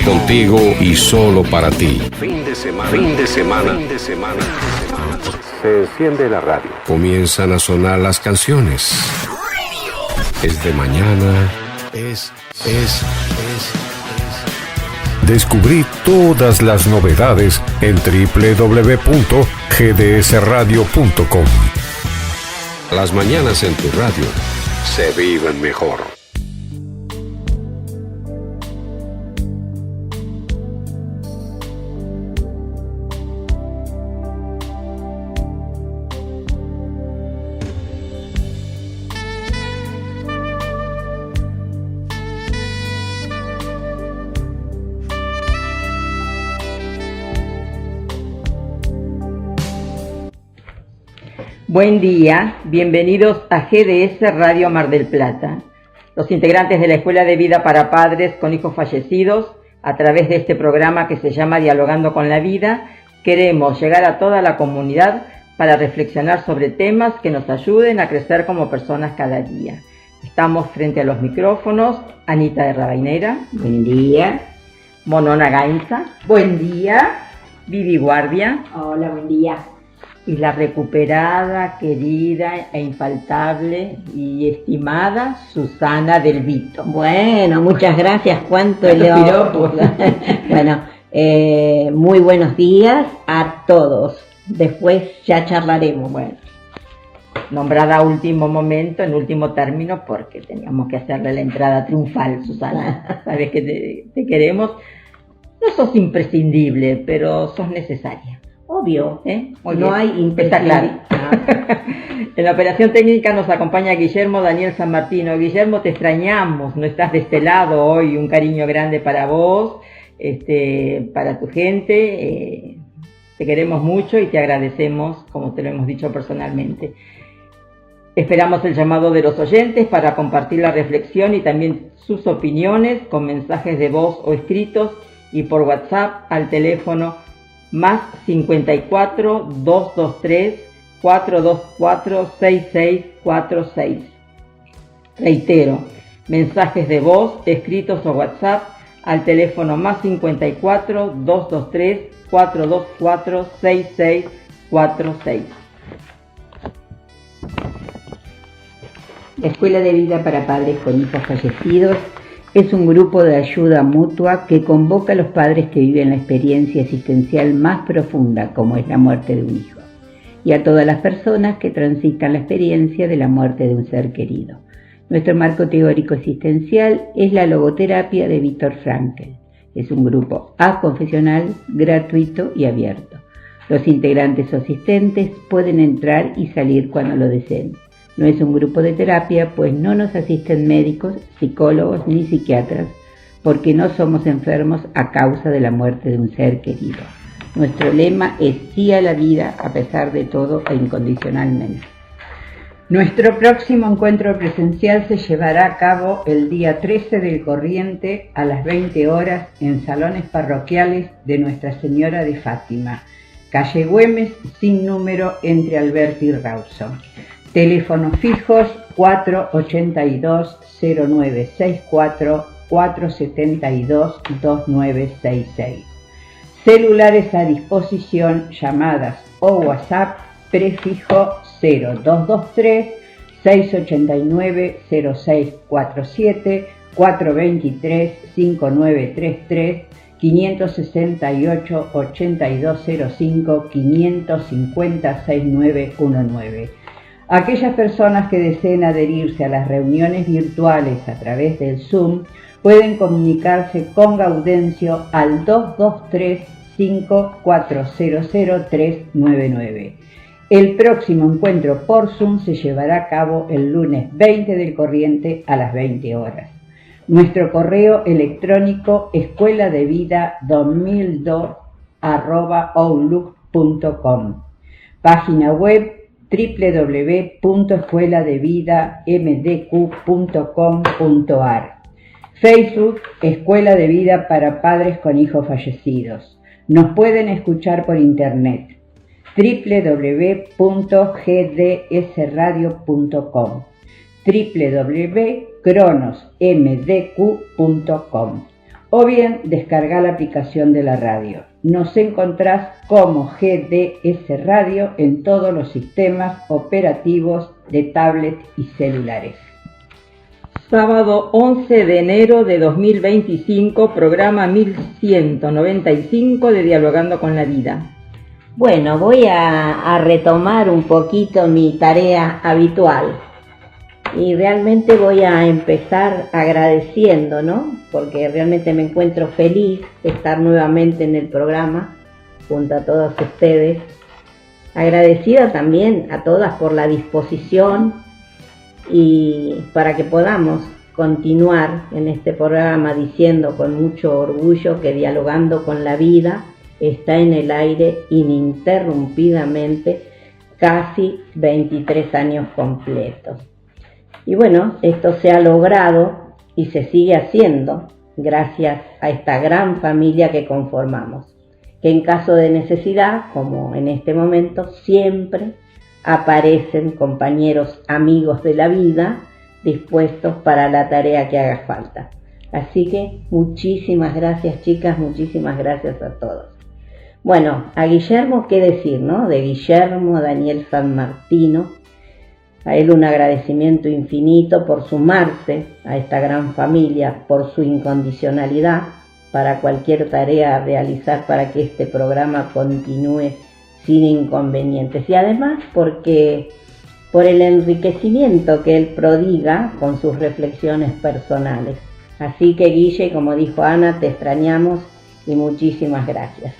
Contigo y solo para ti. Fin de semana. Se enciende la radio. Comienzan a sonar las canciones. Es de mañana. Descubrí todas las novedades en www.gdsradio.com. Las mañanas en tu radio se viven mejor. Buen día, bienvenidos a GDS Radio Mar del Plata. Los integrantes de la Escuela de Vida para Padres con Hijos Fallecidos, a través de este programa que se llama Dialogando con la Vida, queremos llegar a toda la comunidad para reflexionar sobre temas que nos ayuden a crecer como personas cada día. Estamos frente a los micrófonos, Anita de Rabainera. Buen día. Monona Gainza. Buen día. Vivi Guardia. Hola, buen día. Y la recuperada, querida e infaltable y estimada Susana Del Vito. Bueno, muchas gracias. ¿Cuánto le Bueno, muy buenos días a todos. Después ya charlaremos. Bueno, nombrada a último momento, en último término, porque teníamos que hacerle la entrada triunfal, Susana. Sabes que te queremos. No sos imprescindible, pero sos necesaria. Obvio, no hay imprescindible. En la operación técnica nos acompaña Guillermo Daniel San Martino. Guillermo, te extrañamos, no estás de este lado hoy. Un cariño grande para vos, para tu gente. Te queremos mucho y te agradecemos, como te lo hemos dicho personalmente. Esperamos el llamado de los oyentes para compartir la reflexión y también sus opiniones con mensajes de voz o escritos y por WhatsApp al teléfono más 54 223 424 6646. Reitero, mensajes de voz, escritos o WhatsApp al teléfono más 54 223 424 6646. La Escuela de Vida para Padres con Hijos Fallecidos es un grupo de ayuda mutua que convoca a los padres que viven la experiencia existencial más profunda, como es la muerte de un hijo, y a todas las personas que transitan la experiencia de la muerte de un ser querido. Nuestro marco teórico existencial es la logoterapia de Viktor Frankl. Es un grupo aconfesional, gratuito y abierto. Los integrantes o asistentes pueden entrar y salir cuando lo deseen. No es un grupo de terapia, pues no nos asisten médicos, psicólogos ni psiquiatras, porque no somos enfermos a causa de la muerte de un ser querido. Nuestro lema es sí a la vida, a pesar de todo e incondicionalmente. Nuestro próximo encuentro presencial se llevará a cabo el día 13 del corriente a las 20 horas en salones parroquiales de Nuestra Señora de Fátima, calle Güemes, sin número, entre Alberti y Rawson. Teléfonos fijos 482-0964, 472-2966. Celulares a disposición, llamadas o WhatsApp, prefijo 0223-689-0647, 423-5933, 568-8205, 550-6919. Aquellas personas que deseen adherirse a las reuniones virtuales a través del Zoom pueden comunicarse con Gaudencio al 223-5400-399. El próximo encuentro por Zoom se llevará a cabo el lunes 20 del corriente a las 20 horas. Nuestro correo electrónico escueladevida2002@outlook.com. Página web www.escueladevidamdq.com.ar. Facebook, Escuela de Vida para Padres con Hijos Fallecidos. Nos pueden escuchar por internet www.gdsradio.com, www.cronosmdq.com o bien descargar la aplicación de la radio. Nos encontrás como GDS Radio en todos los sistemas operativos de tablet y celulares. Sábado 11 de enero de 2025, programa 1195 de Dialogando con la Vida. Bueno, voy a retomar un poquito mi tarea habitual y realmente voy a empezar agradeciendo, ¿no? Porque realmente me encuentro feliz de estar nuevamente en el programa junto a todos ustedes. Agradecida también a todas por la disposición y para que podamos continuar en este programa diciendo con mucho orgullo que Dialogando con la Vida está en el aire ininterrumpidamente casi 23 años completos. Y bueno, esto se ha logrado y se sigue haciendo gracias a esta gran familia que conformamos, que en caso de necesidad, como en este momento, siempre aparecen compañeros amigos de la vida dispuestos para la tarea que haga falta. Así que muchísimas gracias, chicas, muchísimas gracias a todos. Bueno, a Guillermo, ¿qué decir, no? De Guillermo Daniel San Martino, a él un agradecimiento infinito por sumarse a esta gran familia, por su incondicionalidad para cualquier tarea a realizar para que este programa continúe sin inconvenientes, y además porque por el enriquecimiento que él prodiga con sus reflexiones personales. Así que Guille, como dijo Ana, te extrañamos y muchísimas gracias.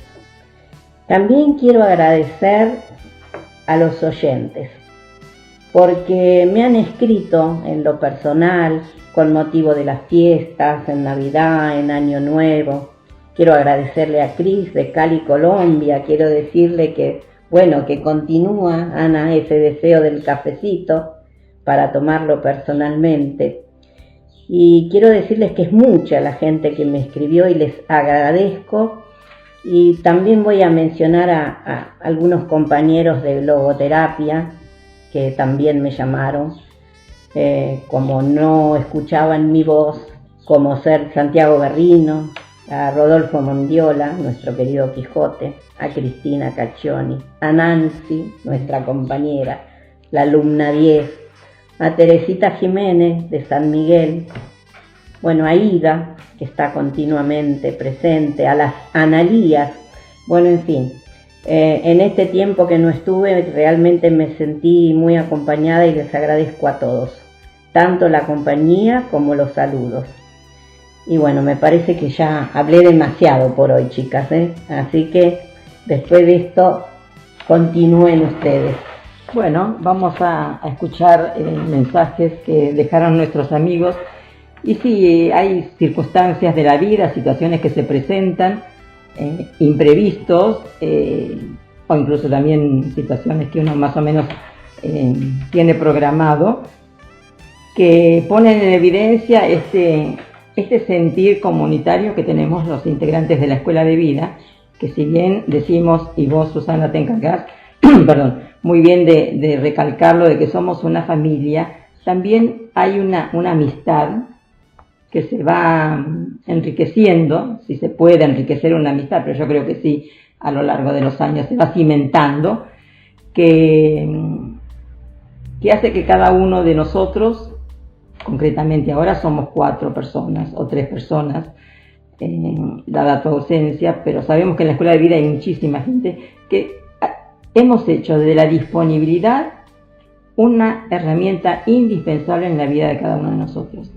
También quiero agradecer a los oyentes, porque me han escrito en lo personal, con motivo de las fiestas, en Navidad, en Año Nuevo. Quiero agradecerle a Cris de Cali, Colombia. Quiero decirle que, bueno, que continúa, Ana, ese deseo del cafecito para tomarlo personalmente. Y quiero decirles que es mucha la gente que me escribió y les agradezco. Y también voy a mencionar a algunos compañeros de logoterapia que también me llamaron, como no escuchaban mi voz, como ser Santiago Berrino, a Rodolfo Mondiola, nuestro querido Quijote, a Cristina Caccioni, a Nancy, nuestra compañera, la alumna 10, a Teresita Jiménez de San Miguel, bueno, a Ida, que está continuamente presente, a las Analías, bueno, en fin. En este tiempo que no estuve, realmente me sentí muy acompañada y les agradezco a todos, tanto la compañía como los saludos. Y bueno, me parece que ya hablé demasiado por hoy, chicas, así que después de esto, continúen ustedes. Bueno, vamos a escuchar mensajes que dejaron nuestros amigos. Y sí, hay circunstancias de la vida, situaciones que se presentan, imprevistos, o incluso también situaciones que uno más o menos tiene programado, que ponen en evidencia este sentir comunitario que tenemos los integrantes de la Escuela de Vida, que si bien decimos, y vos, Susana, te encargás, perdón, muy bien de recalcarlo, de que somos una familia, también hay una amistad que se va enriqueciendo, si se puede enriquecer una amistad, pero yo creo que sí, a lo largo de los años se va cimentando, que hace que cada uno de nosotros, concretamente ahora somos 4 personas o 3 personas, dada tu ausencia, pero sabemos que en la Escuela de Vida hay muchísima gente, que hemos hecho de la disponibilidad una herramienta indispensable en la vida de cada uno de nosotros.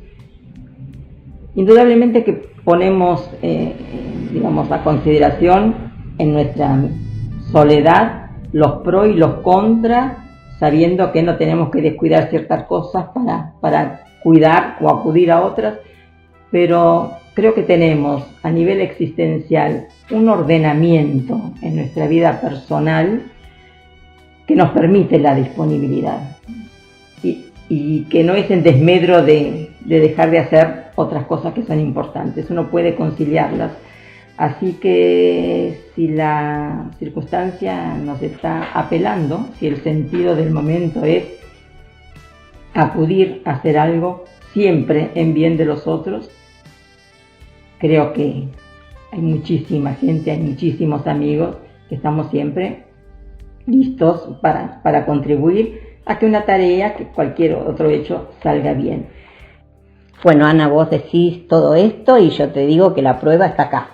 Indudablemente que ponemos, digamos, a consideración en nuestra soledad los pros y los contras, sabiendo que no tenemos que descuidar ciertas cosas para cuidar o acudir a otras, pero creo que tenemos a nivel existencial un ordenamiento en nuestra vida personal que nos permite la disponibilidad y que no es en desmedro de dejar de hacer otras cosas que son importantes, uno puede conciliarlas. Así que si la circunstancia nos está apelando, si el sentido del momento es acudir a hacer algo siempre en bien de los otros, creo que hay muchísima gente, hay muchísimos amigos que estamos siempre listos para contribuir a que una tarea, que cualquier otro hecho salga bien. Bueno, Ana, vos decís todo esto y yo te digo que la prueba está acá.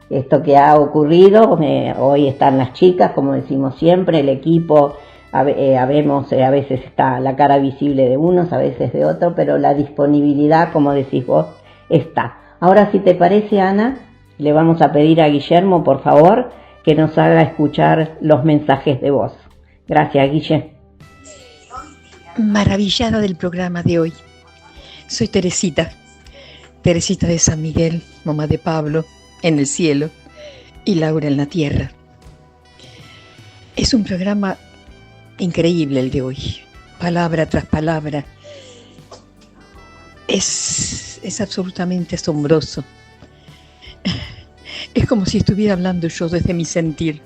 Esto que ha ocurrido, hoy están las chicas, como decimos siempre, el equipo, a veces está la cara visible de unos, a veces de otros, pero la disponibilidad, como decís vos, está. Ahora, si te parece, Ana, le vamos a pedir a Guillermo, por favor, que nos haga escuchar los mensajes de voz. Gracias, Guille. Maravillada del programa de hoy. Soy Teresita de San Miguel, mamá de Pablo, en el cielo, y Laura en la tierra. Es un programa increíble el de hoy, palabra tras palabra. Es absolutamente asombroso. Es como si estuviera hablando yo desde mi sentir.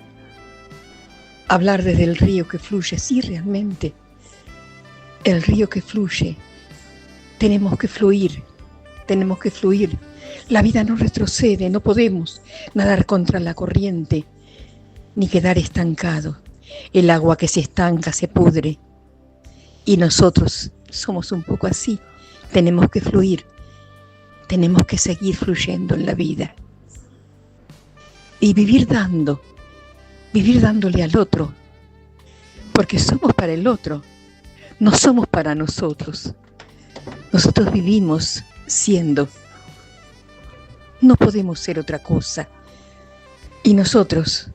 Hablar desde el río que fluye, sí, realmente. El río que fluye. Tenemos que fluir. La vida no retrocede, no podemos nadar contra la corriente, ni quedar estancados. El agua que se estanca se pudre. Y nosotros somos un poco así. Tenemos que fluir. Tenemos que seguir fluyendo en la vida. Y vivir dándole al otro, porque somos para el otro, no somos para nosotros. Nosotros vivimos siendo, no podemos ser otra cosa. Y nosotras,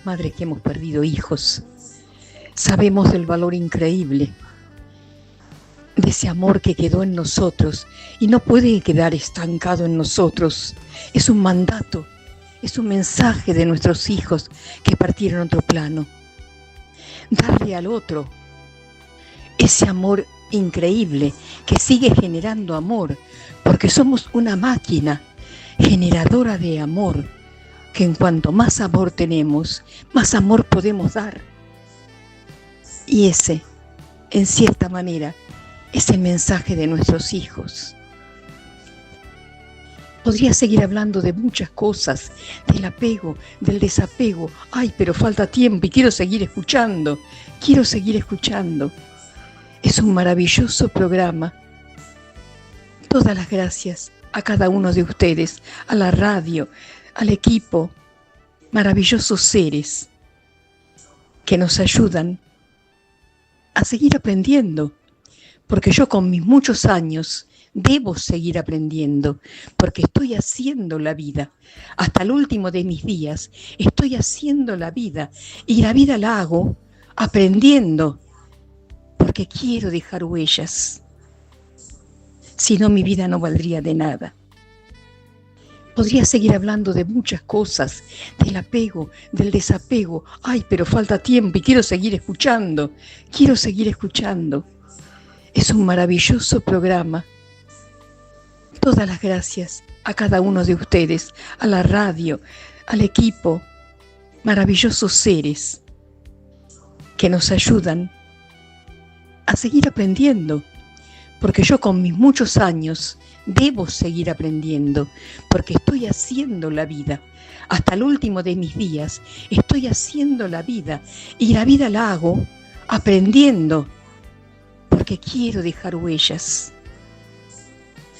madres que hemos perdido hijos, sabemos del valor increíble de ese amor que quedó en nosotros y no puede quedar estancado en nosotros. Es un mandato. Es un mensaje de nuestros hijos que partieron a otro plano. Darle al otro ese amor increíble que sigue generando amor, porque somos una máquina generadora de amor, que en cuanto más amor tenemos, más amor podemos dar. Y ese, en cierta manera, es el mensaje de nuestros hijos. Podría seguir hablando de muchas cosas, del apego, del desapego. Ay, pero falta tiempo y quiero seguir escuchando. Es un maravilloso programa. Todas las gracias a cada uno de ustedes, a la radio, al equipo, maravillosos seres que nos ayudan a seguir aprendiendo, porque yo con mis muchos años debo seguir aprendiendo, porque estoy haciendo la vida. Hasta el último de mis días estoy haciendo la vida, y la vida la hago aprendiendo, porque quiero dejar huellas. Si no, mi vida no valdría de nada. Podría seguir hablando de muchas cosas, del apego, del desapego. Ay, pero falta tiempo y quiero seguir escuchando. Es un maravilloso programa. Todas las gracias a cada uno de ustedes, a la radio, al equipo, maravillosos seres que nos ayudan a seguir aprendiendo, porque yo con mis muchos años debo seguir aprendiendo, porque estoy haciendo la vida. Hasta el último de mis días estoy haciendo la vida, y la vida la hago aprendiendo, porque quiero dejar huellas.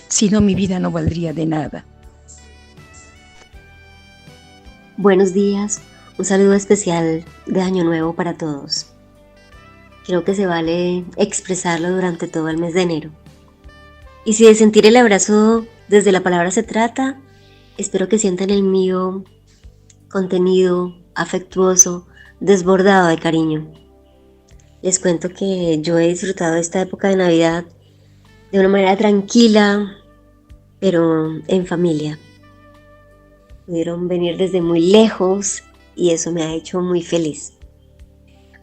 Si no, mi vida no valdría de nada. Buenos días, un saludo especial de Año Nuevo para todos. Creo que se vale expresarlo durante todo el mes de enero. Y si de sentir el abrazo desde la palabra se trata, espero que sientan el mío contenido, afectuoso, desbordado de cariño. Les cuento que yo he disfrutado esta época de Navidad de una manera tranquila, pero en familia. Pudieron venir desde muy lejos y eso me ha hecho muy feliz.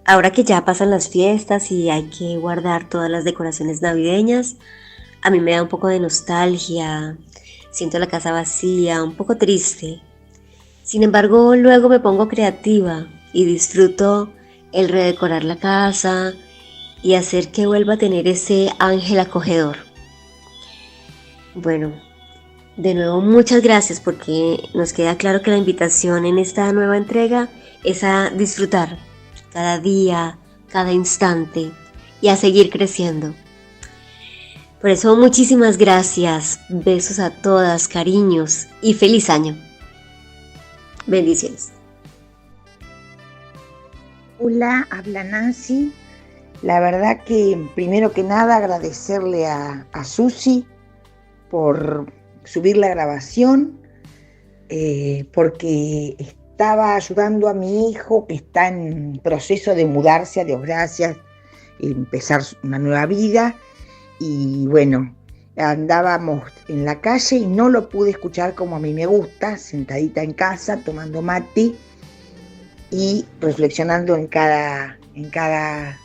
Ahora que ya pasan las fiestas y hay que guardar todas las decoraciones navideñas, a mí me da un poco de nostalgia, siento la casa vacía, un poco triste. Sin embargo, luego me pongo creativa y disfruto el redecorar la casa y hacer que vuelva a tener ese ángel acogedor. Bueno, De nuevo, muchas gracias porque nos queda claro que la invitación en esta nueva entrega es a disfrutar cada día, cada instante y a seguir creciendo. Por eso, muchísimas gracias, besos a todas, cariños y feliz año. Bendiciones. Hola, habla Nancy. La verdad que primero que nada agradecerle a Susi por subir la grabación, porque estaba ayudando a mi hijo que está en proceso de mudarse, a Dios gracias, y empezar una nueva vida. Y bueno, andábamos en la calle y no lo pude escuchar como a mí me gusta, sentadita en casa, tomando mate y reflexionando en cada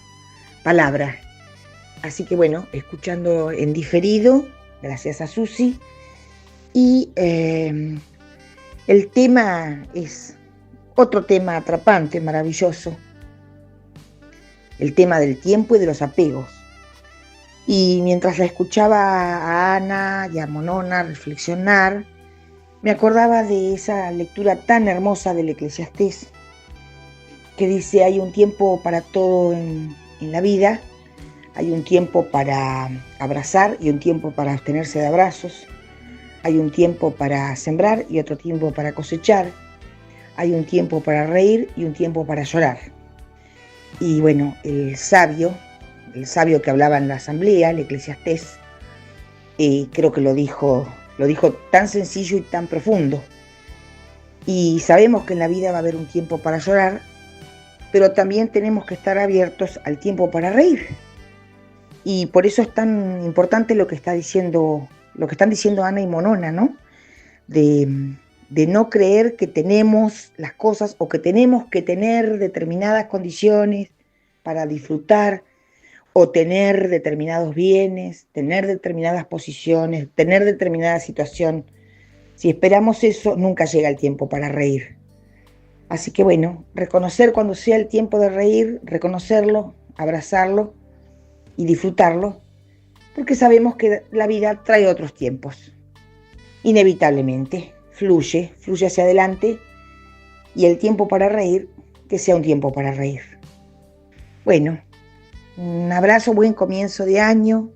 palabra. Así que bueno, escuchando en diferido, gracias a Susi. Y el tema es otro tema atrapante, maravilloso. El tema del tiempo y de los apegos. Y mientras la escuchaba a Ana y a Monona reflexionar, me acordaba de esa lectura tan hermosa del Eclesiastés, que dice: hay un tiempo para todo en la vida, hay un tiempo para abrazar y un tiempo para abstenerse de abrazos, hay un tiempo para sembrar y otro tiempo para cosechar, hay un tiempo para reír y un tiempo para llorar. Y bueno, el sabio que hablaba en la asamblea, el Eclesiastés, creo que lo dijo tan sencillo y tan profundo. Y sabemos que en la vida va a haber un tiempo para llorar, pero también tenemos que estar abiertos al tiempo para reír. Y por eso es tan importante lo que están diciendo Ana y Monona, ¿no? De no creer que tenemos las cosas o que tenemos que tener determinadas condiciones para disfrutar, o tener determinados bienes, tener determinadas posiciones, tener determinada situación. Si esperamos eso, nunca llega el tiempo para reír. Así que bueno, reconocer cuando sea el tiempo de reír, reconocerlo, abrazarlo y disfrutarlo, porque sabemos que la vida trae otros tiempos. Inevitablemente, fluye hacia adelante, y el tiempo para reír, que sea un tiempo para reír. Bueno, un abrazo, buen comienzo de año.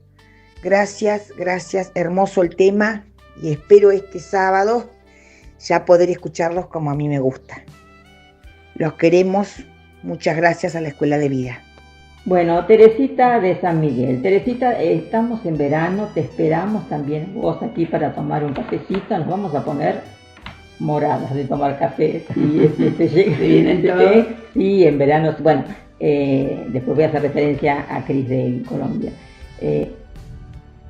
Gracias, hermoso el tema, y espero este sábado ya poder escucharlos como a mí me gusta. Los queremos, muchas gracias a la Escuela de Vida. Bueno, Teresita de San Miguel. Teresita, estamos en verano, te esperamos también vos aquí para tomar un cafecito. Nos vamos a poner moradas de tomar café. Sí, en verano, bueno, después voy a hacer referencia a Cris de Colombia.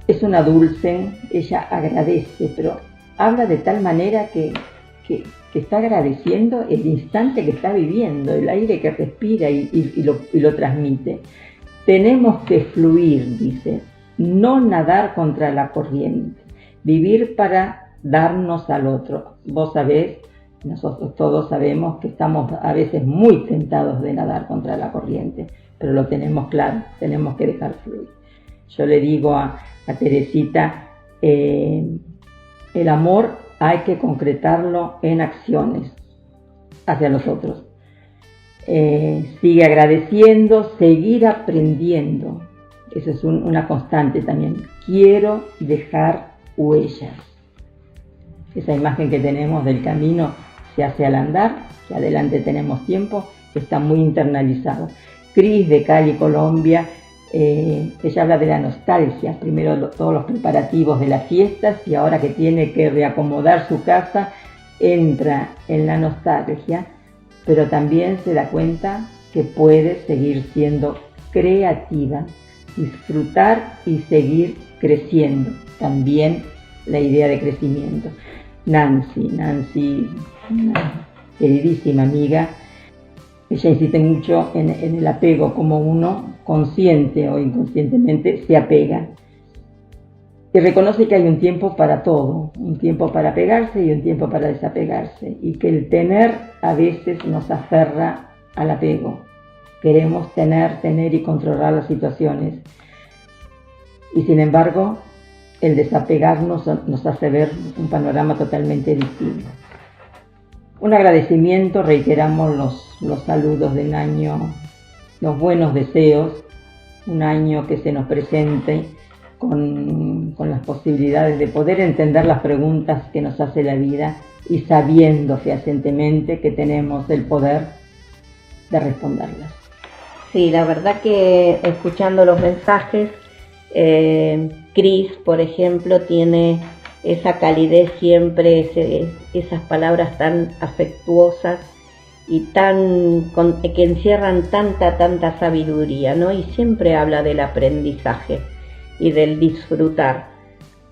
Es una dulce, ella agradece, pero habla de tal manera que está agradeciendo el instante que está viviendo, el aire que respira y lo transmite. Tenemos que fluir, dice, no nadar contra la corriente, vivir para darnos al otro. Vos sabés, nosotros todos sabemos que estamos a veces muy tentados de nadar contra la corriente, pero lo tenemos claro, tenemos que dejar fluir. Yo le digo a Teresita, el amor hay que concretarlo en acciones hacia los otros. Sigue agradeciendo, seguir aprendiendo. Eso es una constante también. Quiero dejar huellas. Esa imagen que tenemos del camino se hace al andar, que adelante tenemos tiempo, está muy internalizado. Cris de Cali, Colombia, ella habla de la nostalgia, primero todos los preparativos de las fiestas, y ahora que tiene que reacomodar su casa, entra en la nostalgia, pero también se da cuenta que puede seguir siendo creativa, disfrutar y seguir creciendo, también la idea de crecimiento. Nancy, una queridísima amiga, ella insiste mucho en el apego, como uno, consciente o inconscientemente, se apega. Y reconoce que hay un tiempo para todo, un tiempo para apegarse y un tiempo para desapegarse. Y que el tener a veces nos aferra al apego. Queremos tener y controlar las situaciones. Y sin embargo, el desapegarnos nos hace ver un panorama totalmente distinto. Un agradecimiento, reiteramos los saludos del año, los buenos deseos, un año que se nos presente con las posibilidades de poder entender las preguntas que nos hace la vida y sabiendo fehacientemente que tenemos el poder de responderlas. Sí, la verdad que escuchando los mensajes, Cris, por ejemplo, tiene esa calidez siempre, esas palabras tan afectuosas y que encierran tanta sabiduría, ¿no? Y siempre habla del aprendizaje y del disfrutar.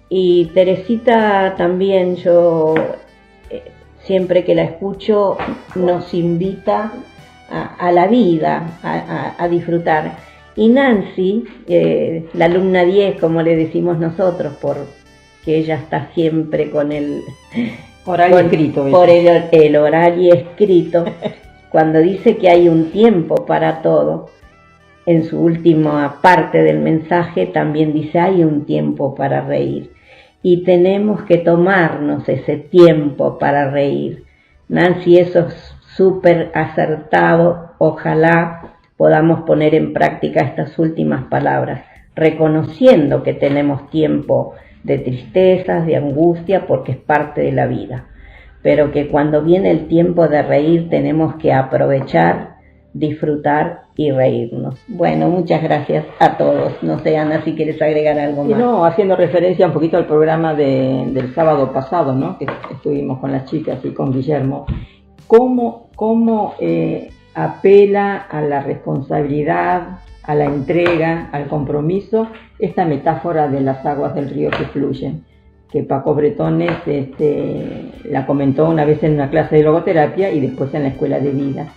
Y Teresita también, yo siempre que la escucho, nos invita a la vida, a disfrutar. Y Nancy, la alumna 10, como le decimos nosotros, porque ella está siempre con el oral escrito, por el oral y escrito, cuando dice que hay un tiempo para todo, en su última parte del mensaje también dice hay un tiempo para reír y tenemos que tomarnos ese tiempo para reír. Nancy, eso es súper acertado, ojalá podamos poner en práctica estas últimas palabras, reconociendo que tenemos tiempo de tristezas, de angustia, porque es parte de la vida, pero que cuando viene el tiempo de reír tenemos que aprovechar, disfrutar y reírnos. Bueno, muchas gracias a todos. No sé, Ana, si quieres agregar algo más. No, haciendo referencia un poquito al programa del sábado pasado, ¿no? Que estuvimos con las chicas y con Guillermo. ¿Cómo apela a la responsabilidad, a la entrega, al compromiso, esta metáfora de las aguas del río que fluyen? Que Paco Bretones la comentó una vez en una clase de logoterapia y después en la escuela de vida.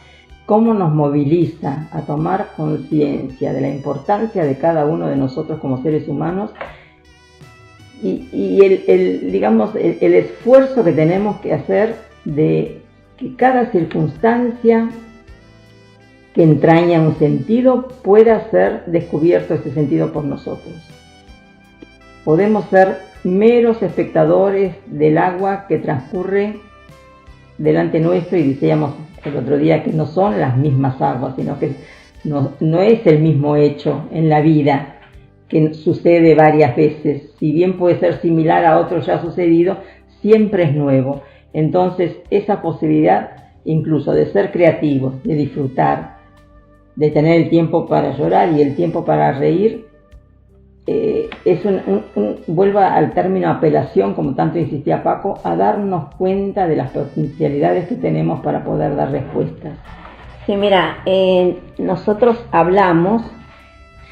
Cómo nos moviliza a tomar conciencia de la importancia de cada uno de nosotros como seres humanos y el esfuerzo que tenemos que hacer de que cada circunstancia que entraña un sentido pueda ser descubierto ese sentido por nosotros. Podemos ser meros espectadores del agua que transcurre delante nuestro, y decíamos el otro día que no son las mismas aguas, sino que no es el mismo hecho en la vida que sucede varias veces. Si bien puede ser similar a otro ya sucedido, siempre es nuevo. Entonces esa posibilidad incluso de ser creativos, de disfrutar, de tener el tiempo para llorar y el tiempo para reír, es vuelva al término apelación, como tanto insistía Paco, a darnos cuenta de las potencialidades que tenemos para poder dar respuestas. Sí, mira, nosotros hablamos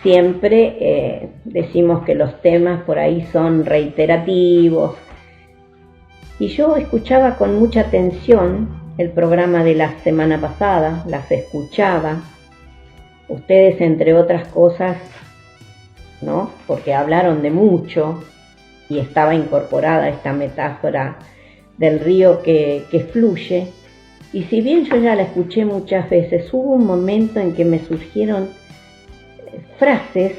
siempre, decimos que los temas por ahí son reiterativos, y yo escuchaba con mucha atención el programa de la semana pasada, las escuchaba, ustedes entre otras cosas, ¿no? Porque hablaron de mucho y estaba incorporada esta metáfora del río que fluye, y si bien yo ya la escuché muchas veces, hubo un momento en que me surgieron frases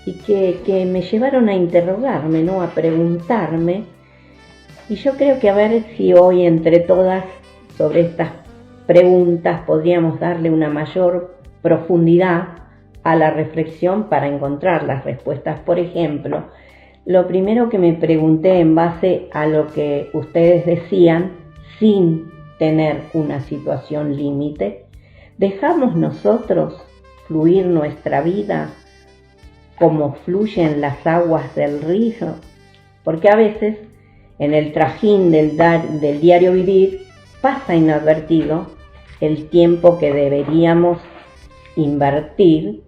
y que me llevaron a interrogarme, ¿no? A preguntarme, y yo creo que a ver si hoy entre todas sobre estas preguntas podríamos darle una mayor profundidad a la reflexión para encontrar las respuestas. Por ejemplo, lo primero que me pregunté en base a lo que ustedes decían, sin tener una situación límite, ¿dejamos nosotros fluir nuestra vida como fluyen las aguas del río? Porque a veces en el trajín del diario vivir pasa inadvertido el tiempo que deberíamos invertir,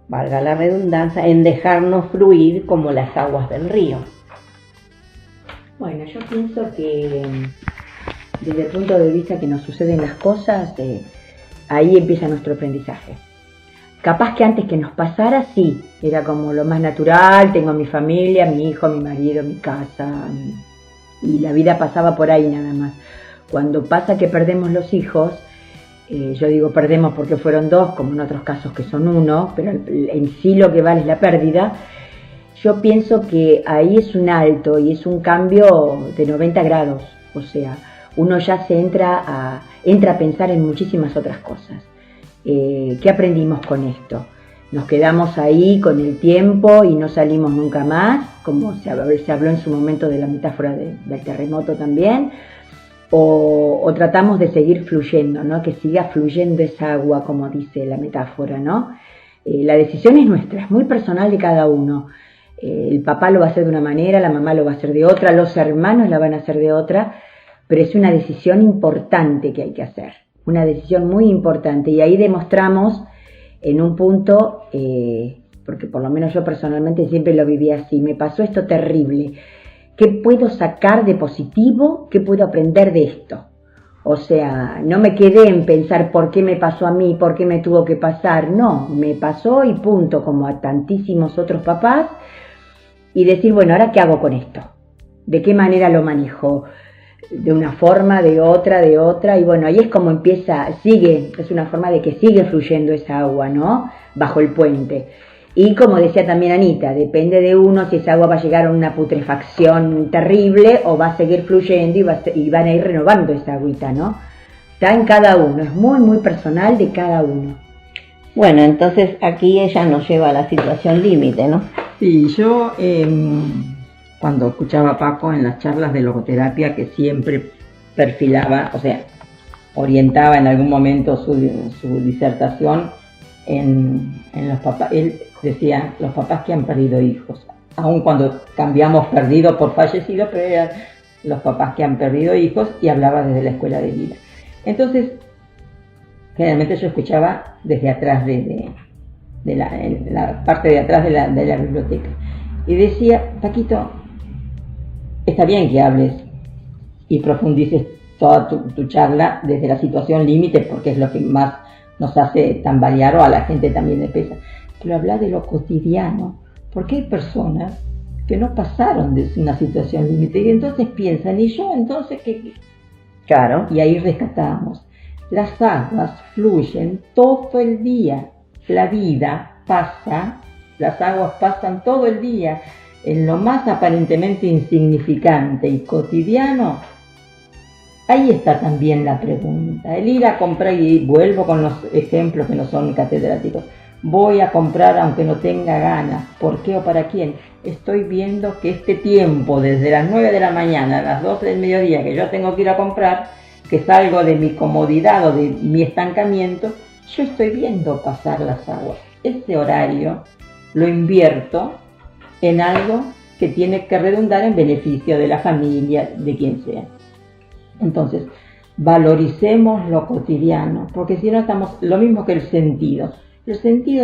valga la redundancia, en dejarnos fluir como las aguas del río. Bueno, yo pienso que desde el punto de vista que nos suceden las cosas, ahí empieza nuestro aprendizaje. Capaz que antes que nos pasara, sí, era como lo más natural, tengo a mi familia, mi hijo, mi marido, mi casa, y la vida pasaba por ahí nada más. Cuando pasa que perdemos los hijos, yo digo perdemos porque fueron dos, como en otros casos que son uno, pero en sí lo que vale es la pérdida, yo pienso que ahí es un alto y es un cambio de 90 grados, o sea, uno ya se entra a pensar en muchísimas otras cosas. ¿Qué aprendimos con esto? Nos quedamos ahí con el tiempo y no salimos nunca más, como se habló en su momento de la metáfora del terremoto también, o tratamos de seguir fluyendo, ¿no? Que siga fluyendo esa agua, como dice la metáfora, ¿no? La decisión es nuestra, es muy personal de cada uno. El papá lo va a hacer de una manera, la mamá lo va a hacer de otra, los hermanos la van a hacer de otra, pero es una decisión importante que hay que hacer, una decisión muy importante, y ahí demostramos en un punto, porque por lo menos yo personalmente siempre lo viví así, me pasó esto terrible, ¿qué puedo sacar de positivo? ¿Qué puedo aprender de esto? O sea, no me quedé en pensar por qué me pasó a mí, por qué me tuvo que pasar, no, me pasó y punto, como a tantísimos otros papás, y decir, bueno, ¿ahora qué hago con esto? ¿De qué manera lo manejo? De una forma, de otra, y bueno, ahí es como empieza, es una forma de que sigue fluyendo esa agua, ¿no? Bajo el puente. Y como decía también Anita, depende de uno si esa agua va a llegar a una putrefacción terrible o va a seguir fluyendo y van a ir renovando esa agüita, ¿no? Está en cada uno, es muy, muy personal de cada uno. Bueno, entonces aquí ella nos lleva a la situación límite, ¿no? Sí, yo cuando escuchaba a Paco en las charlas de logoterapia, que siempre perfilaba, o sea, orientaba en algún momento su disertación en los papás, él decía, los papás que han perdido hijos, aun cuando cambiamos perdido por fallecido, pero eran los papás que han perdido hijos, y hablaba desde la escuela de vida. Entonces, generalmente yo escuchaba desde atrás en la parte de atrás de la biblioteca, y decía, Paquito, está bien que hables y profundices toda tu charla desde la situación límite, porque es lo que más nos hace tambalear, o a la gente también le pesa, pero habla de lo cotidiano, porque hay personas que no pasaron de una situación límite y entonces piensan, ¿y yo entonces qué? Claro. Y ahí rescatamos. Las aguas fluyen todo el día, la vida pasa, las aguas pasan todo el día, en lo más aparentemente insignificante y cotidiano. Ahí está también la pregunta, el ir a comprar, y vuelvo con los ejemplos que no son catedráticos, voy a comprar aunque no tenga ganas, ¿por qué o para quién? Estoy viendo que este tiempo, desde las 9 de la mañana a las 12 del mediodía, que yo tengo que ir a comprar, que salgo de mi comodidad o de mi estancamiento, yo estoy viendo pasar las aguas. Ese horario lo invierto en algo que tiene que redundar en beneficio de la familia, de quien sea. Entonces, valoricemos lo cotidiano, porque si no estamos, lo mismo que el sentido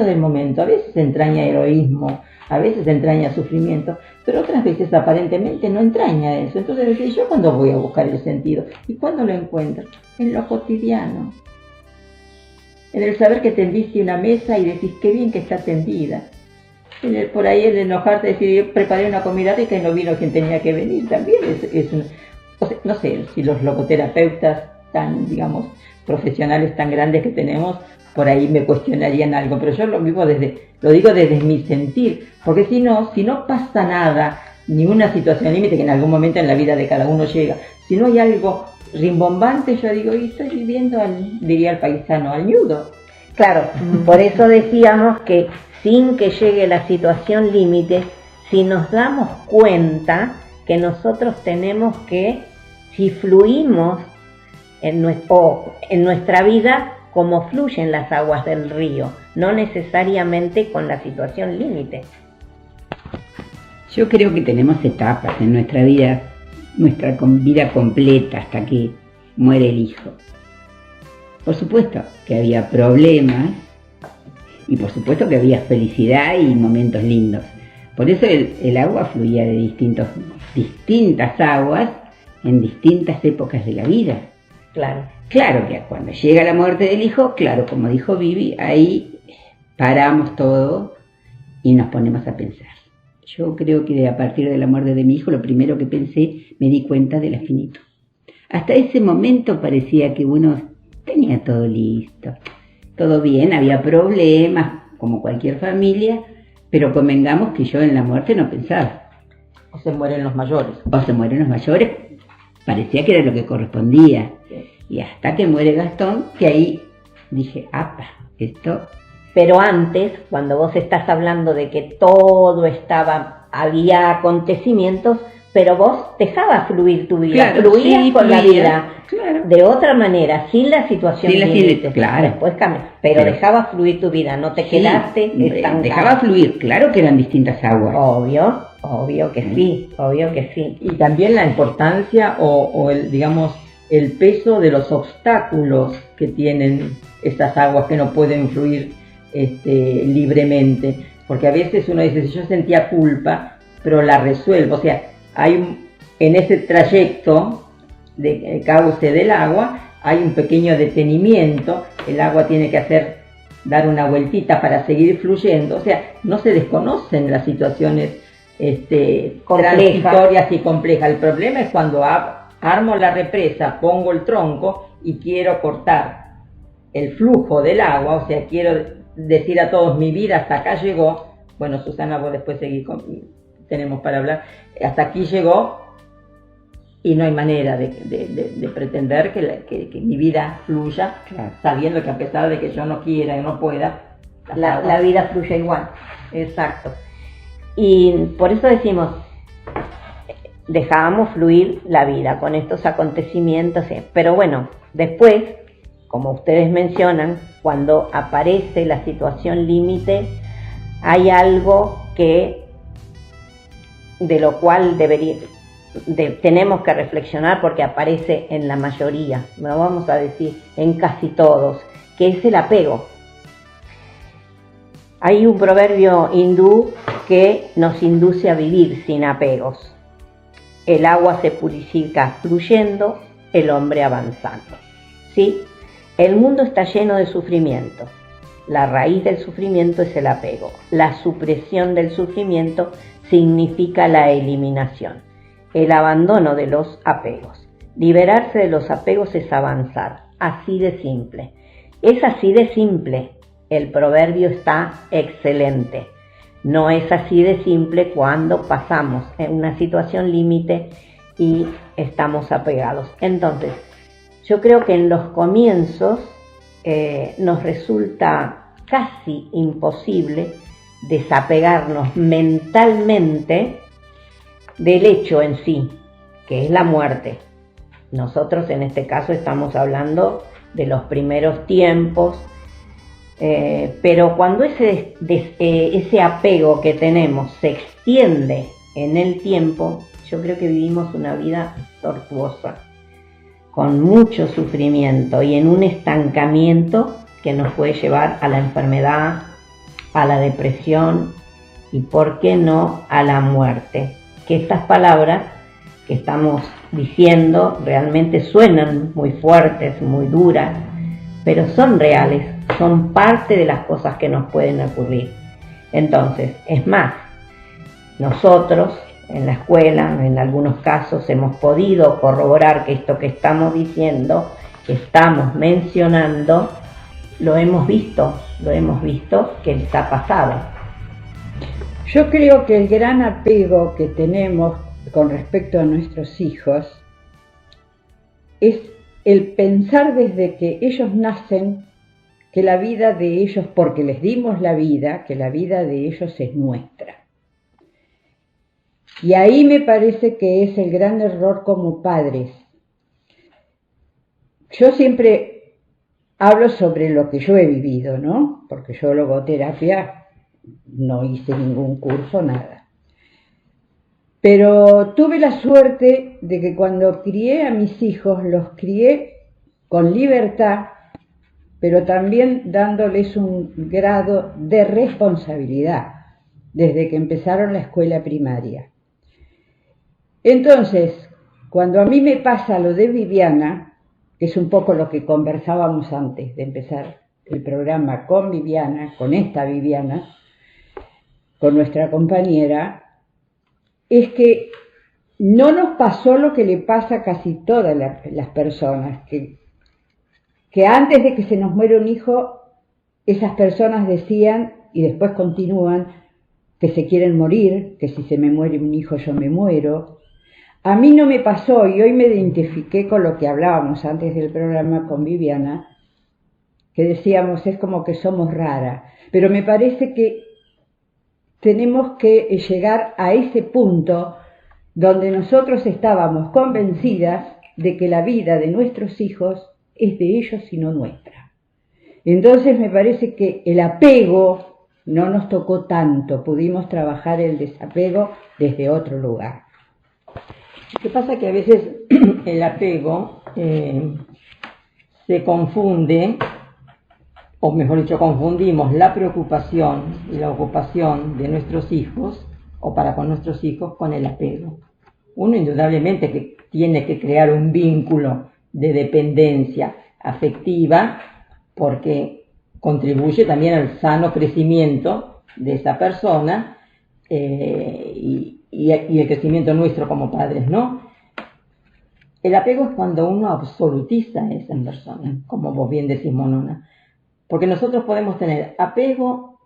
del momento, a veces entraña heroísmo, a veces entraña sufrimiento, pero otras veces aparentemente no entraña eso. Entonces, ¿yo cuándo voy a buscar el sentido? ¿Y cuándo lo encuentro? En lo cotidiano, en el saber que tendiste una mesa y decís, qué bien que está tendida. Por ahí el enojarte, decir, yo preparé una comida rica y no vino quien tenía que venir, también es un... O sea, no sé si los logoterapeutas tan, digamos, profesionales tan grandes que tenemos, por ahí me cuestionarían algo, pero yo lo digo desde mi sentir, porque si no pasa nada, ninguna situación límite, que en algún momento en la vida de cada uno llega, si no hay algo rimbombante, yo digo, y estoy viviendo, diría el paisano, al ñudo. Claro, por eso decíamos que sin que llegue la situación límite, si nos damos cuenta que nosotros tenemos que, si fluimos en nuestra vida como fluyen las aguas del río, no necesariamente con la situación límite. Yo creo que tenemos etapas en nuestra vida, nuestra vida completa hasta que muere el hijo. Por supuesto que había problemas y por supuesto que había felicidad y momentos lindos. Por eso el agua fluía de distintas aguas en distintas épocas de la vida. Claro que cuando llega la muerte del hijo, claro, como dijo Vivi, ahí paramos todo y nos ponemos a pensar. Yo creo que a partir de la muerte de mi hijo, lo primero que pensé, me di cuenta de la finitud. Hasta ese momento parecía que uno tenía todo listo, todo bien, había problemas, como cualquier familia, Pero convengamos que yo en la muerte no pensaba. O se mueren los mayores. O se mueren los mayores, parecía que era lo que correspondía. Y hasta que muere Gastón, que ahí dije, apa, esto... Pero antes, cuando vos estás hablando de que todo estaba, había acontecimientos, pero vos dejabas fluir tu vida, claro, fluías sí, con la fluía, vida, claro. de otra manera, sin la situación Sin la límite. claro. Después cambió, pero dejabas fluir tu vida, no te quedaste estancado. Dejaba fluir, claro que eran distintas aguas. Obvio que sí, obvio que sí. Y también la importancia o el, digamos, el peso de los obstáculos que tienen estas aguas que no pueden fluir libremente, porque a veces uno dice, si yo sentía culpa, pero la resuelvo, o sea, en ese trayecto de cauce del agua, hay un pequeño detenimiento, el agua tiene que dar una vueltita para seguir fluyendo, o sea, no se desconocen las situaciones transitorias y complejas. El problema es cuando armo la represa, pongo el tronco y quiero cortar el flujo del agua, o sea, quiero decir a todos, mi vida hasta acá llegó. Bueno, Susana, vos después seguís, tenemos para hablar, hasta aquí llegó y no hay manera de pretender que mi vida fluya, claro, sabiendo que a pesar de que yo no quiera y no pueda, la vida fluye igual. Exacto. Y por eso decimos, dejábamos fluir la vida con estos acontecimientos, pero bueno, después, como ustedes mencionan, cuando aparece la situación límite, hay algo de lo cual tenemos que reflexionar, porque aparece en la mayoría, no vamos a decir en casi todos, que es el apego. Hay un proverbio hindú que nos induce a vivir sin apegos. El agua se purifica fluyendo, el hombre avanzando. ¿Sí? El mundo está lleno de sufrimiento. La raíz del sufrimiento es el apego. La supresión del sufrimiento significa la eliminación, el abandono de los apegos. Liberarse de los apegos es avanzar, así de simple. Es así de simple. El proverbio está excelente. No es así de simple cuando pasamos en una situación límite y estamos apegados. Entonces, yo creo que en los comienzos nos resulta casi imposible desapegarnos mentalmente del hecho en sí, que es la muerte. Nosotros en este caso estamos hablando de los primeros tiempos, pero cuando ese apego que tenemos se extiende en el tiempo, yo creo que vivimos una vida tortuosa, con mucho sufrimiento y en un estancamiento que nos puede llevar a la enfermedad, a la depresión y, ¿por qué no?, a la muerte. Que estas palabras que estamos diciendo realmente suenan muy fuertes, muy duras, pero son reales, son parte de las cosas que nos pueden ocurrir. Entonces, es más, nosotros en la escuela, en algunos casos, hemos podido corroborar que esto que estamos diciendo, que estamos mencionando, lo hemos visto que está pasado. Yo creo que el gran apego que tenemos con respecto a nuestros hijos es el pensar desde que ellos nacen que la vida de ellos, porque les dimos la vida, que la vida de ellos es nuestra. Y ahí me parece que es el gran error como padres. Yo siempre hablo sobre lo que yo he vivido, ¿no? Porque yo logoterapia no hice ningún curso, nada. Pero tuve la suerte de que cuando crié a mis hijos, los crié con libertad, pero también dándoles un grado de responsabilidad desde que empezaron la escuela primaria. Entonces, cuando a mí me pasa lo de Viviana, que es un poco lo que conversábamos antes de empezar el programa con Viviana, con esta Viviana, con nuestra compañera, es que no nos pasó lo que le pasa a casi todas las personas, que antes de que se nos muera un hijo, esas personas decían, y después continúan, que se quieren morir, que si se me muere un hijo yo me muero. A mí no me pasó, y hoy me identifiqué con lo que hablábamos antes del programa con Viviana, que decíamos es como que somos raras, pero me parece que tenemos que llegar a ese punto donde nosotros estábamos convencidas de que la vida de nuestros hijos es de ellos y no nuestra. Entonces me parece que el apego no nos tocó tanto, pudimos trabajar el desapego desde otro lugar. Lo que pasa es que a veces el apego se confunde, o mejor dicho, confundimos la preocupación y la ocupación de nuestros hijos, o para con nuestros hijos, con el apego. Uno indudablemente que tiene que crear un vínculo de dependencia afectiva, porque contribuye también al sano crecimiento de esa persona y el crecimiento nuestro como padres, ¿no? El apego es cuando uno absolutiza a esa persona, como vos bien decís, Monona. Porque nosotros podemos tener apego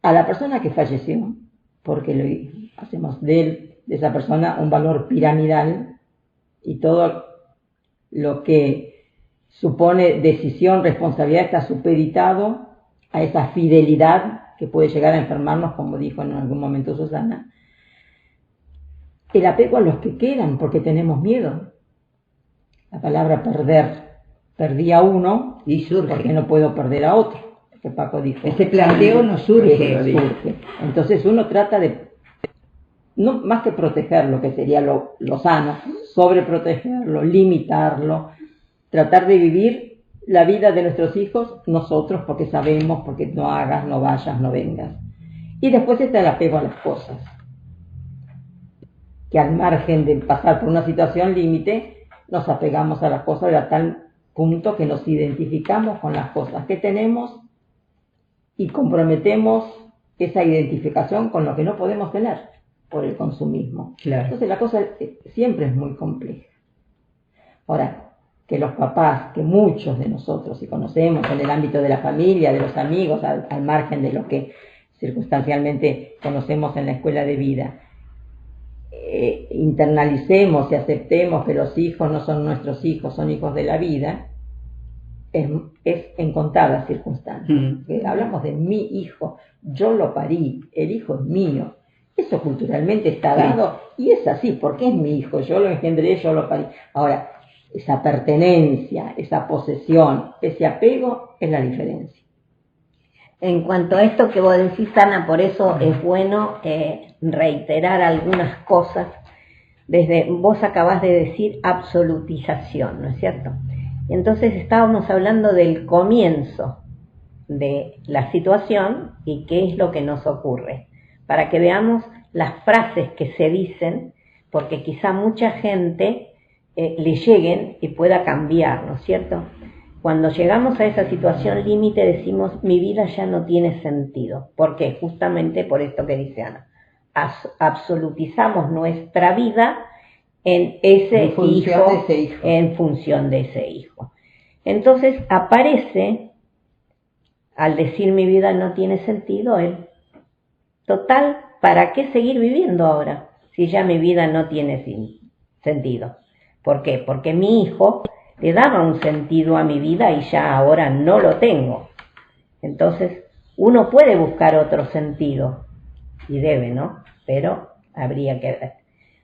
a la persona que falleció, porque hacemos de esa persona un valor piramidal, y todo lo que supone decisión, responsabilidad, está supeditado a esa fidelidad que puede llegar a enfermarnos, como dijo en algún momento Susana. El apego a los que quedan, porque tenemos miedo. La palabra perder, perdí a uno y surge, porque no puedo perder a otro, que Paco dijo. Ese planteo no surge. Entonces uno trata de, no más que protegerlo, que sería lo sano, sobreprotegerlo, limitarlo, tratar de vivir la vida de nuestros hijos nosotros, porque sabemos, porque no hagas, no vayas, no vengas. Y después está el apego a las cosas, que al margen de pasar por una situación límite, nos apegamos a las cosas a tal punto que nos identificamos con las cosas que tenemos y comprometemos esa identificación con lo que no podemos tener por el consumismo. Claro. Entonces la cosa siempre es muy compleja. Ahora, que los papás, que muchos de nosotros, y conocemos en el ámbito de la familia, de los amigos, al margen de lo que circunstancialmente conocemos en la escuela de vida, internalicemos y aceptemos que los hijos no son nuestros hijos, son hijos de la vida, es en contadas circunstancias. Hablamos de mi hijo, yo lo parí, el hijo es mío. Eso culturalmente está dado, y es así, porque es mi hijo, yo lo engendré, yo lo parí. Ahora, esa pertenencia, esa posesión, ese apego es la diferencia. En cuanto a esto que vos decís, Ana, por eso es bueno reiterar algunas cosas. Desde vos acabás de decir absolutización, ¿no es cierto? Entonces estábamos hablando del comienzo de la situación y qué es lo que nos ocurre, para que veamos las frases que se dicen, porque quizá mucha gente le lleguen y pueda cambiar, ¿no es cierto? Cuando llegamos a esa situación límite decimos, mi vida ya no tiene sentido. ¿Por qué? Justamente por esto que dice Ana. Absolutizamos nuestra vida en función de ese hijo. Entonces aparece, al decir mi vida no tiene sentido, él. Total, ¿para qué seguir viviendo ahora? Si ya mi vida no tiene sentido. ¿Por qué? Porque mi hijo le daba un sentido a mi vida y ya ahora no lo tengo. Entonces, uno puede buscar otro sentido, y debe, ¿no? Pero habría que ver.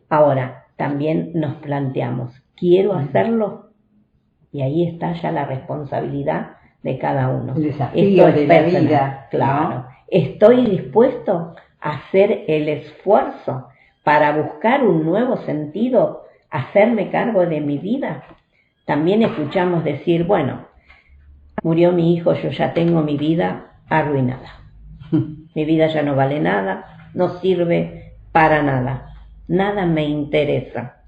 Ahora, también nos planteamos, ¿quiero hacerlo? Y ahí está ya la responsabilidad de cada uno. El desafío de la vida. Claro. ¿No? ¿Estoy dispuesto a hacer el esfuerzo para buscar un nuevo sentido, hacerme cargo de mi vida? También escuchamos decir, bueno, murió mi hijo, yo ya tengo mi vida arruinada. Mi vida ya no vale nada, no sirve para nada, nada me interesa.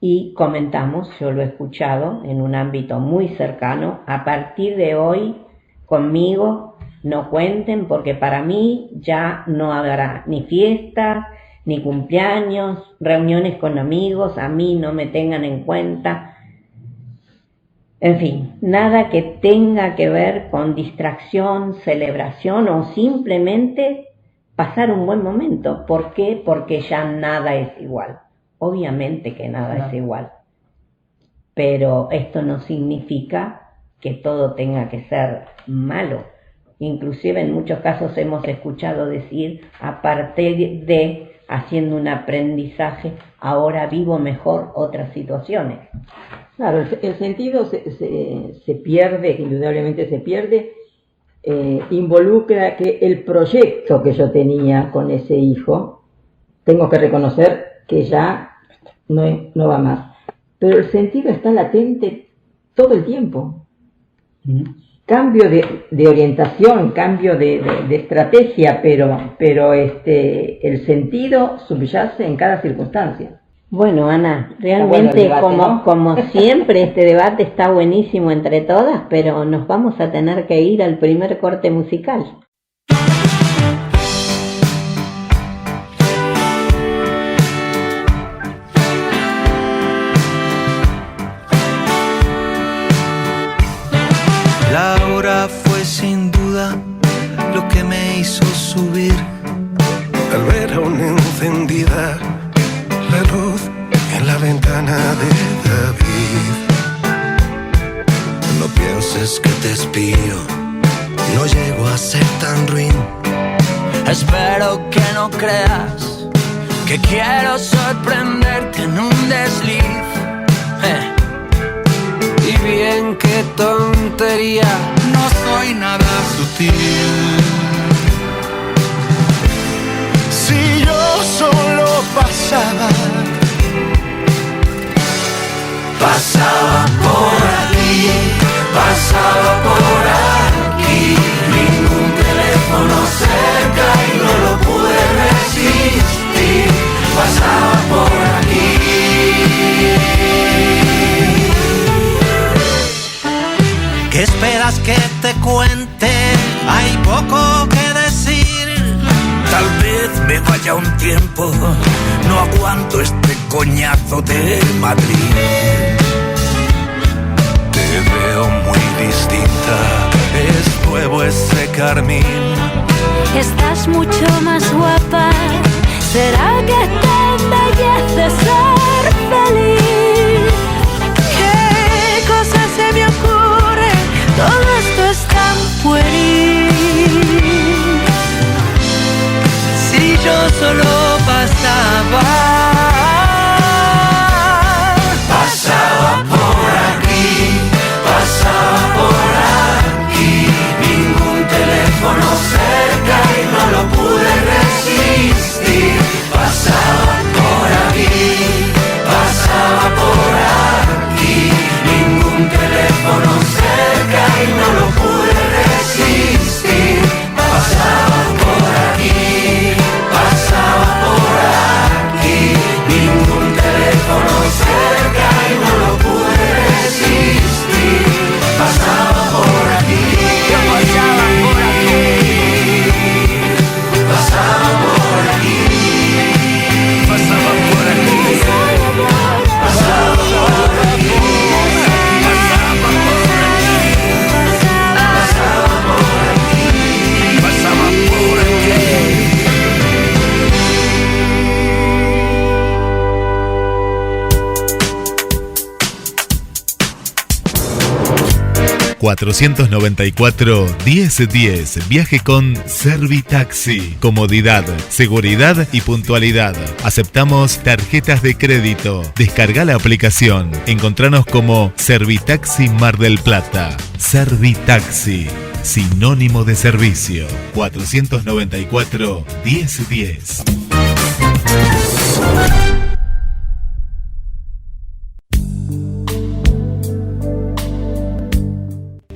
Y comentamos, yo lo he escuchado en un ámbito muy cercano, a partir de hoy conmigo no cuenten porque para mí ya no habrá ni fiestas, ni cumpleaños, reuniones con amigos, a mí no me tengan en cuenta. En fin, nada que tenga que ver con distracción, celebración o simplemente pasar un buen momento. ¿Por qué? Porque ya nada es igual. Obviamente que nada es igual. Pero esto no significa que todo tenga que ser malo. Inclusive en muchos casos hemos escuchado decir, aparte de haciendo un aprendizaje, ahora vivo mejor otras situaciones. Claro, el sentido se pierde, indudablemente se pierde, involucra que el proyecto que yo tenía con ese hijo, tengo que reconocer que ya no va más. Pero el sentido está latente todo el tiempo. Cambio de orientación, cambio de estrategia, pero el sentido subyace en cada circunstancia. Bueno, Ana, realmente debate, ¿no? como siempre este debate está buenísimo entre todas, pero nos vamos a tener que ir al primer corte musical. Laura fue sin duda lo que me hizo subir. Al ver aún encendida la luz en la ventana de David. No pienses que te espío, no llego a ser tan ruin. Espero que no creas que quiero sorprenderte en un desliz. Y bien, qué tontería, no soy nada sutil. Si yo solo pasaba por aquí, pasaba por aquí. Ningún teléfono cerca y no lo pude resistir. Pasaba por aquí. ¿Qué esperas que te cuente? Hay poco que decir. Tal vez me vaya un tiempo, no aguanto este coñazo de Madrid. te veo muy distinta, es nuevo ese carmín. Estás mucho más guapa, ¿será que te embellece ser feliz? ¿Qué cosas se me ocurre? Todo esto es tan pueril. Si yo solo pasaba por aquí, pasaba por aquí. Ningún teléfono cerca y no lo pude resistir. Pasaba por aquí, pasaba por aquí. Ningún teléfono cerca y no lo pude resistir. Pasaba por aquí, pasaba por aquí. Ningún teléfono cerca y no lo pude resistir. Pasaba por aquí, yo pasaba por aquí. Pasaba por aquí, pasaba por aquí. Pasaba por aquí, pasaba por aquí. Pasaba por aquí. 494-1010. Viaje con Servitaxi. Comodidad, seguridad y puntualidad. Aceptamos tarjetas de crédito. Descarga la aplicación. Encontranos como Servitaxi Mar del Plata. Servitaxi, sinónimo de servicio. 494-1010.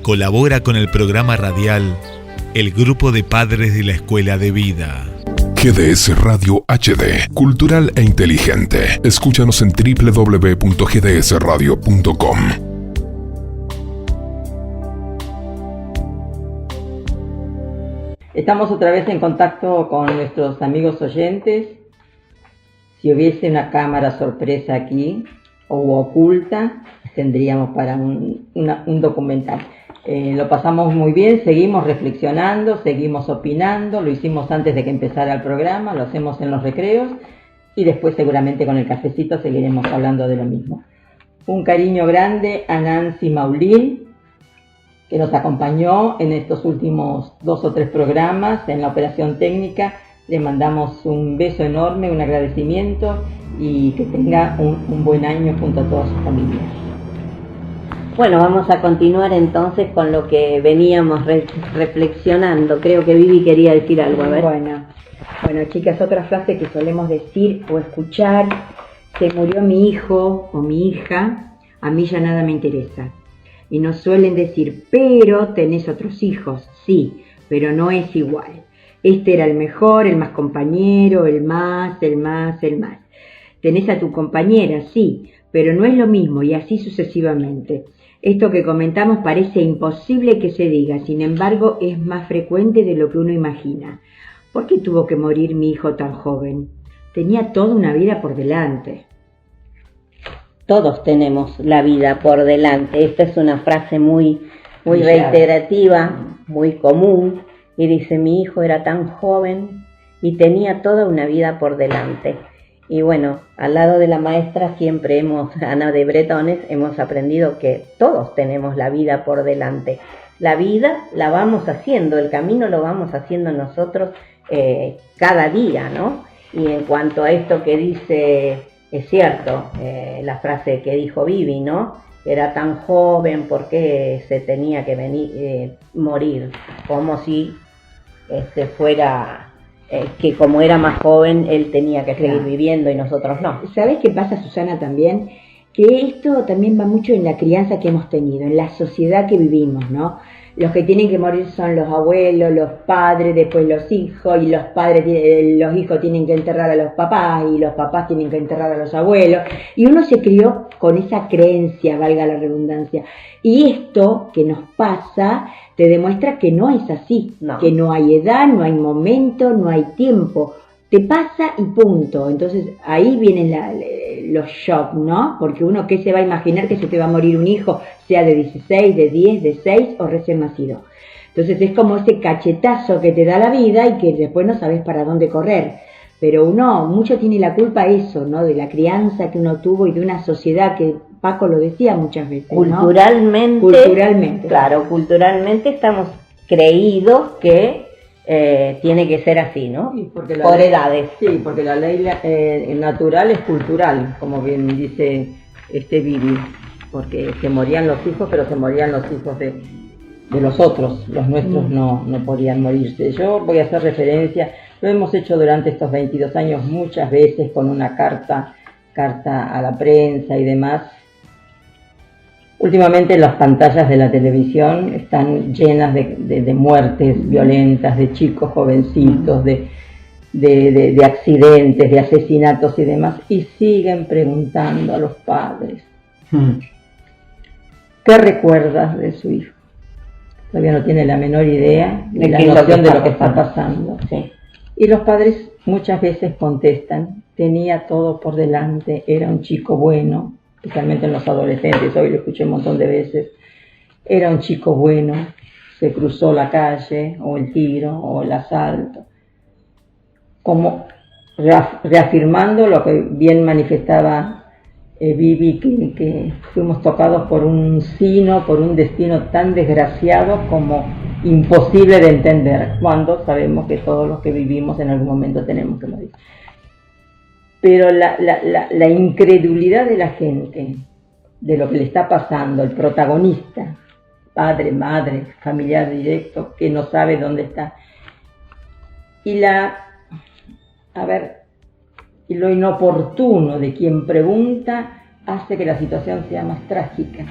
Colabora con el programa radial el Grupo de Padres de la Escuela de Vida. GDS Radio HD, cultural e inteligente. Escúchanos en www.gdsradio.com. Estamos otra vez en contacto con nuestros amigos oyentes. Si hubiese una cámara sorpresa aquí o oculta, tendríamos para un documental. Lo pasamos muy bien, seguimos reflexionando, seguimos opinando, lo hicimos antes de que empezara el programa, lo hacemos en los recreos y después seguramente con el cafecito seguiremos hablando de lo mismo. Un cariño grande a Nancy Maulín, que nos acompañó en estos últimos 2 o 3 programas en la operación técnica. Le mandamos un beso enorme, un agradecimiento y que tenga un buen año junto a toda su familia. Bueno, vamos a continuar entonces con lo que veníamos reflexionando. Creo que Vivi quería decir algo, a ver. Bueno, chicas, otra frase que solemos decir o escuchar: se murió mi hijo o mi hija, a mí ya nada me interesa. Y nos suelen decir, pero tenés otros hijos, sí, pero no es igual. Este era el mejor, el más compañero, el más. Tenés a tu compañera, sí, pero no es lo mismo, y así sucesivamente. Esto que comentamos parece imposible que se diga, sin embargo es más frecuente de lo que uno imagina. ¿Por qué tuvo que morir mi hijo tan joven? Tenía toda una vida por delante. Todos tenemos la vida por delante. Esta es una frase muy reiterativa, muy común, y dice, mi hijo era tan joven y tenía toda una vida por delante. Y bueno, al lado de la maestra siempre Ana de Bretones, hemos aprendido que todos tenemos la vida por delante. La vida la vamos haciendo, el camino lo vamos haciendo nosotros cada día, ¿no? Y en cuanto a esto que dice, es cierto, la frase que dijo Vivi, ¿no? Era tan joven, ¿por qué se tenía que morir? Como si fuera... que como era más joven, él tenía que seguir viviendo y nosotros no. ¿Sabes qué pasa, Susana, también? Que esto también va mucho en la crianza que hemos tenido, en la sociedad que vivimos, ¿no? Los que tienen que morir son los abuelos, los padres, después los hijos, y los hijos tienen que enterrar a los papás, y los papás tienen que enterrar a los abuelos, y uno se crió con esa creencia, valga la redundancia. Y esto que nos pasa te demuestra que no es así, que no hay edad, no hay momento, no hay tiempo. Te pasa y punto. Entonces ahí vienen los shocks, ¿no? Porque uno, ¿qué se va a imaginar que se te va a morir un hijo, sea de 16, de 10, de 6 o recién nacido? Entonces es como ese cachetazo que te da la vida y que después no sabes para dónde correr. Pero mucho tiene la culpa eso, ¿no? De la crianza que uno tuvo y de una sociedad que Paco lo decía muchas veces, ¿no? Culturalmente. Claro, culturalmente estamos creídos que tiene que ser así, ¿no? Sí, por edades. Sí, porque la ley natural es cultural, como bien dice Vivi, porque se morían los hijos, pero se morían los hijos de los otros, los nuestros no podían morirse. Yo voy a hacer referencia, lo hemos hecho durante estos 22 años muchas veces con una carta a la prensa y demás. Últimamente las pantallas de la televisión están llenas de muertes violentas, de chicos jovencitos, de accidentes, de asesinatos y demás, y siguen preguntando a los padres, ¿qué recuerdas de su hijo? Todavía no tiene la menor idea de la noción de lo que está pasando. Sí. Y los padres muchas veces contestan, tenía todo por delante, era un chico bueno, especialmente en los adolescentes, hoy lo escuché un montón de veces, era un chico bueno, se cruzó la calle, o el tiro, o el asalto, como reafirmando lo que bien manifestaba Vivi, que fuimos tocados por un por un destino tan desgraciado como imposible de entender, cuando sabemos que todos los que vivimos en algún momento tenemos que morir. Pero la incredulidad de la gente, de lo que le está pasando, el protagonista, padre, madre, familiar directo, que no sabe dónde está, y lo inoportuno de quien pregunta hace que la situación sea más trágica.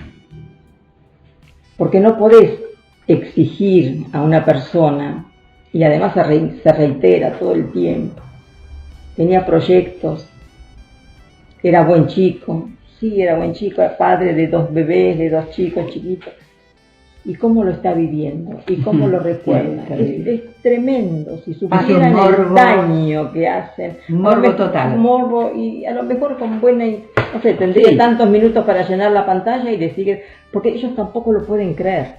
Porque no podés exigir a una persona, y además se reitera todo el tiempo, tenía proyectos, era buen chico, sí, era buen chico, era padre de 2 bebés, de 2 chicos chiquitos. ¿Y cómo lo está viviendo? ¿Y cómo lo recuerda? Es tremendo, si supieran el daño que hacen. Morbo total. Morbo, y a lo mejor con buena, no sé, tendría tantos minutos para llenar la pantalla y decir, porque ellos tampoco lo pueden creer.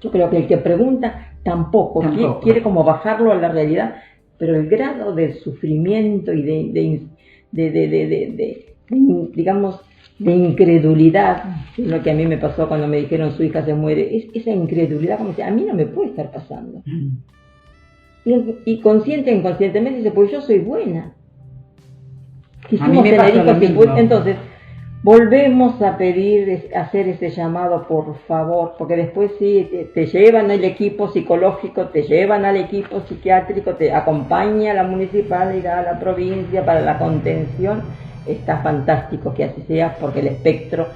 Yo creo que el que pregunta tampoco. Quiere como bajarlo a la realidad, pero el grado de sufrimiento y digamos, de incredulidad, es lo que a mí me pasó cuando me dijeron su hija se muere, es esa incredulidad, como si a mí no me puede estar pasando. Y consciente e inconscientemente dice, pues yo soy buena. A mí me pasó lo mismo. Entonces, volvemos a pedir, hacer ese llamado, por favor, porque después sí, te llevan al equipo psicológico, te llevan al equipo psiquiátrico, te acompaña la municipalidad, la provincia para la contención. Está fantástico que así sea, porque el espectro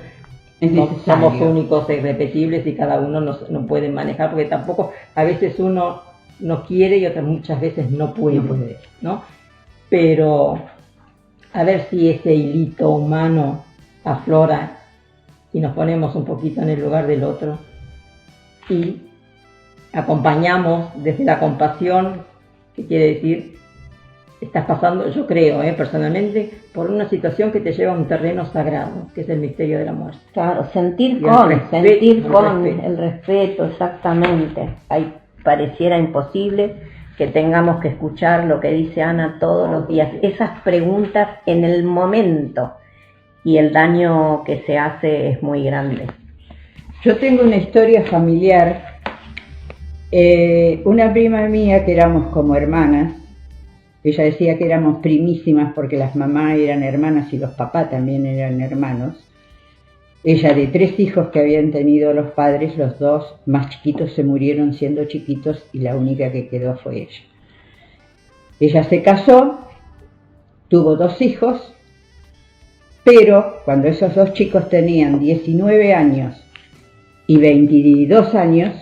no somos únicos e irrepetibles y cada uno no puede manejar, porque tampoco a veces uno no quiere y otras muchas veces no puede, ¿no? Pero a ver si ese hilito humano aflora y nos ponemos un poquito en el lugar del otro y acompañamos desde la compasión, que quiere decir, estás pasando, yo creo, personalmente, por una situación que te lleva a un terreno sagrado, que es el misterio de la muerte. Claro, sentir el respeto, exactamente. Ahí pareciera imposible que tengamos que escuchar lo que dice Ana todos los días, esas preguntas en el momento, y el daño que se hace es muy grande. Yo tengo una historia familiar, una prima mía que éramos como hermanas. Ella decía que éramos primísimas porque las mamás eran hermanas y los papás también eran hermanos. Ella, de 3 hijos que habían tenido los padres, los 2 más chiquitos se murieron siendo chiquitos y la única que quedó fue ella. Ella se casó, tuvo 2 hijos, pero cuando esos 2 chicos tenían 19 años y 22 años,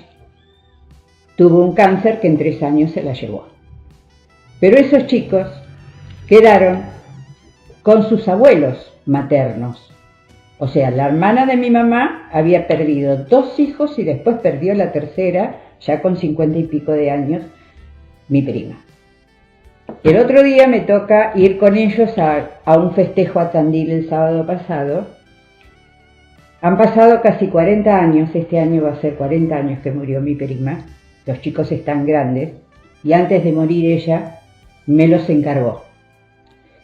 tuvo un cáncer que en 3 años se la llevó. Pero esos chicos quedaron con sus abuelos maternos. O sea, la hermana de mi mamá había perdido 2 hijos y después perdió la tercera, ya con 50 y pico de años, mi prima. El otro día me toca ir con ellos a un festejo a Tandil el sábado pasado. Han pasado casi 40 años, este año va a ser 40 años que murió mi prima. Los chicos están grandes y antes de morir ella me los encargó.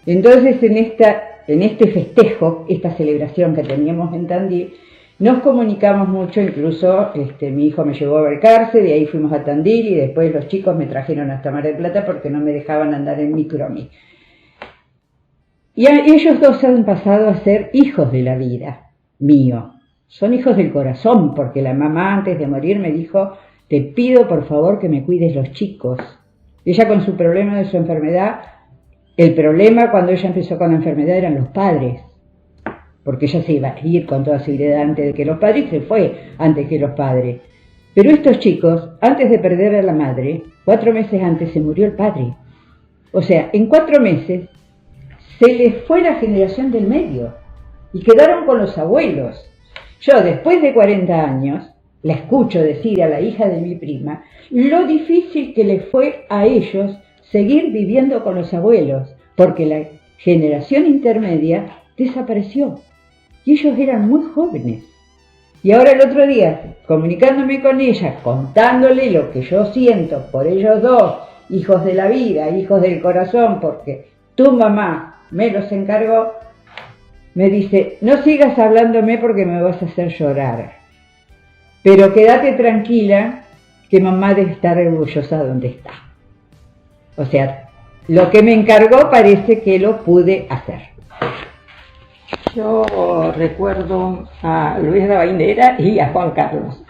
Entonces en este festejo, esta celebración que teníamos en Tandil, nos comunicamos mucho, incluso mi hijo me llevó a Balcarce, de ahí fuimos a Tandil y después los chicos me trajeron hasta Mar del Plata porque no me dejaban andar en micro a mí. Y ellos 2 han pasado a ser hijos de la vida, mío. Son hijos del corazón, porque la mamá antes de morir me dijo, te pido por favor que me cuides los chicos. Ella con su problema de su enfermedad, el problema cuando ella empezó con la enfermedad eran los padres, porque ella se iba a ir con toda seguridad antes de que los padres, se fue antes que los padres. Pero estos chicos, antes de perder a la madre, 4 meses antes se murió el padre. O sea, en 4 meses se les fue la generación del medio y quedaron con los abuelos. Yo, después de 40 años, la escucho decir a la hija de mi prima lo difícil que les fue a ellos seguir viviendo con los abuelos, porque la generación intermedia desapareció y ellos eran muy jóvenes. Y ahora el otro día, comunicándome con ella, contándole lo que yo siento por ellos 2, hijos de la vida, hijos del corazón, porque tu mamá me los encargó, me dice, no sigas hablándome porque me vas a hacer llorar. Pero quédate tranquila que mamá debe estar orgullosa donde está. O sea, lo que me encargó parece que lo pude hacer. Yo recuerdo a Luis Rabainera y a Juan Carlos.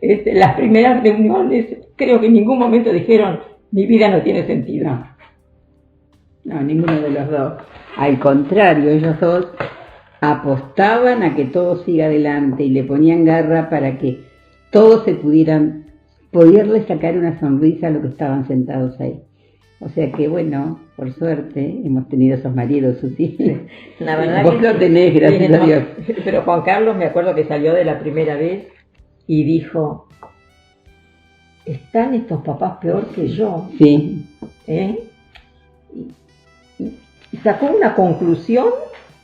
Las primeras reuniones, creo que en ningún momento dijeron, mi vida no tiene sentido. No, ninguno de los 2. Al contrario, ellos 2 apostaban a que todo siga adelante y le ponían garra para que todos se poderle sacar una sonrisa a los que estaban sentados ahí. O sea que bueno, por suerte hemos tenido esos maridos, sus hijos. La verdad vos lo tenés, gracias a Dios. Pero Juan Carlos me acuerdo que salió de la primera vez y dijo, están estos papás peor que yo. Sí. Y sacó una conclusión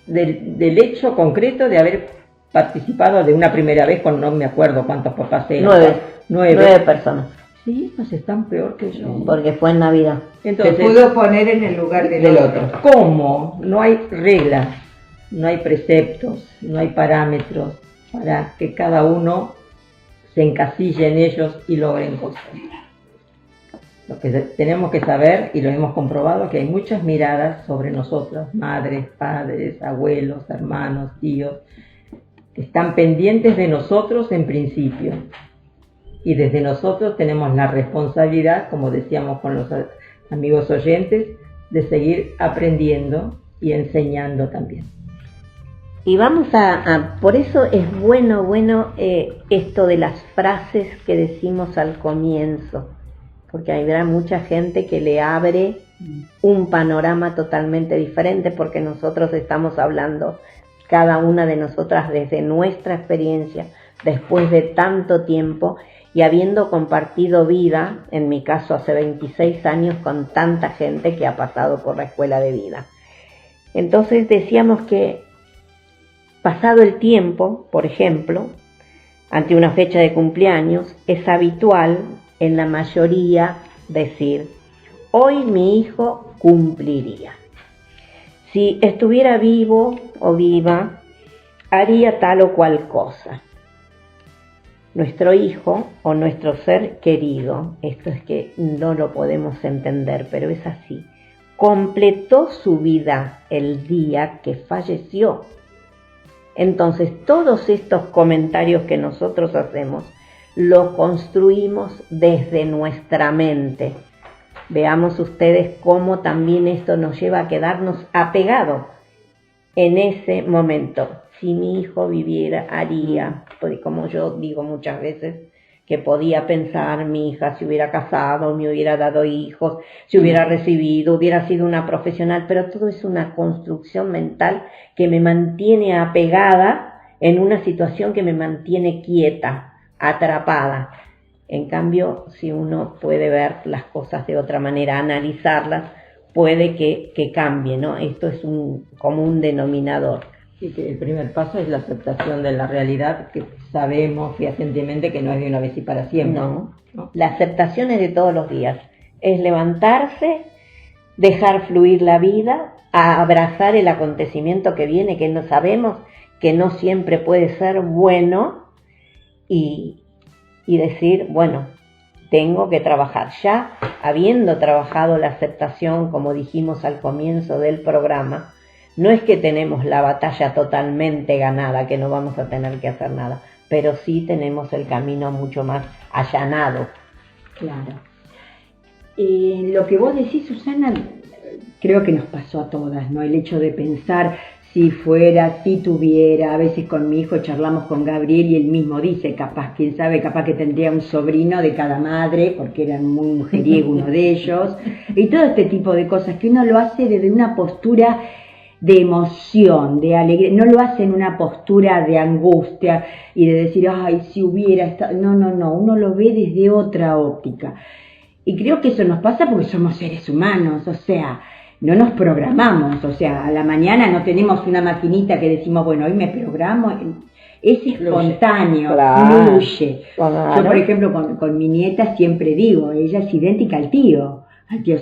del hecho concreto de haber participado de una primera vez con no me acuerdo cuántos papás eran. 9 personas. Sí, pues están peor que yo. Porque fue en Navidad. Entonces, se pudo poner en el lugar del otro. ¿Cómo? No hay reglas, no hay preceptos, no hay parámetros para que cada uno se encasille en ellos y logren cosas. Lo que tenemos que saber, y lo hemos comprobado, que hay muchas miradas sobre nosotros, madres, padres, abuelos, hermanos, tíos, que están pendientes de nosotros en principio. Y desde nosotros tenemos la responsabilidad, como decíamos con los amigos oyentes, de seguir aprendiendo y enseñando también. Y vamos por eso es bueno esto de las frases que decimos al comienzo, porque habrá mucha gente que le abre un panorama totalmente diferente, porque nosotros estamos hablando, cada una de nosotras desde nuestra experiencia, después de tanto tiempo, y habiendo compartido vida, en mi caso hace 26 años, con tanta gente que ha pasado por la escuela de vida. Entonces decíamos que pasado el tiempo, por ejemplo, ante una fecha de cumpleaños, es habitual en la mayoría decir, hoy mi hijo cumpliría. Si estuviera vivo o viva, haría tal o cual cosa. Nuestro hijo o nuestro ser querido, esto es que no lo podemos entender, pero es así, completó su vida el día que falleció. Entonces, todos estos comentarios que nosotros hacemos, los construimos desde nuestra mente. Veamos ustedes cómo también esto nos lleva a quedarnos apegados en ese momento. Si mi hijo viviera, haría, porque como yo digo muchas veces, que podía pensar, mi hija se hubiera casado, me hubiera dado hijos, se hubiera recibido, hubiera sido una profesional, pero todo es una construcción mental que me mantiene apegada en una situación que me mantiene quieta, atrapada. En cambio, si uno puede ver las cosas de otra manera, analizarlas, puede que cambie, ¿no? Esto es un común denominador. Y que el primer paso es la aceptación de la realidad, que sabemos fehacientemente que no es de una vez y para siempre. No. La aceptación es de todos los días. Es levantarse, dejar fluir la vida, a abrazar el acontecimiento que viene, que no sabemos, que no siempre puede ser bueno, y decir, bueno, tengo que trabajar. Ya habiendo trabajado la aceptación, como dijimos al comienzo del programa, no es que tenemos la batalla totalmente ganada, que no vamos a tener que hacer nada, pero sí tenemos el camino mucho más allanado. Claro. Lo que vos decís, Susana, creo que nos pasó a todas, ¿no? El hecho de pensar si fuera, si tuviera. A veces con mi hijo charlamos con Gabriel y él mismo dice, capaz, quién sabe, capaz que tendría un sobrino de cada madre, porque era muy mujeriego uno de ellos, y todo este tipo de cosas que uno lo hace desde una postura de emoción, de alegría, no lo hace en una postura de angustia y de decir, ay, si hubiera estado, no, uno lo ve desde otra óptica. Y creo que eso nos pasa porque somos seres humanos, o sea, no nos programamos, o sea, a la mañana no tenemos una maquinita que decimos, bueno, hoy me programo, es espontáneo, fluye. Claro. Yo, por ejemplo, con mi nieta siempre digo, ella es idéntica al tío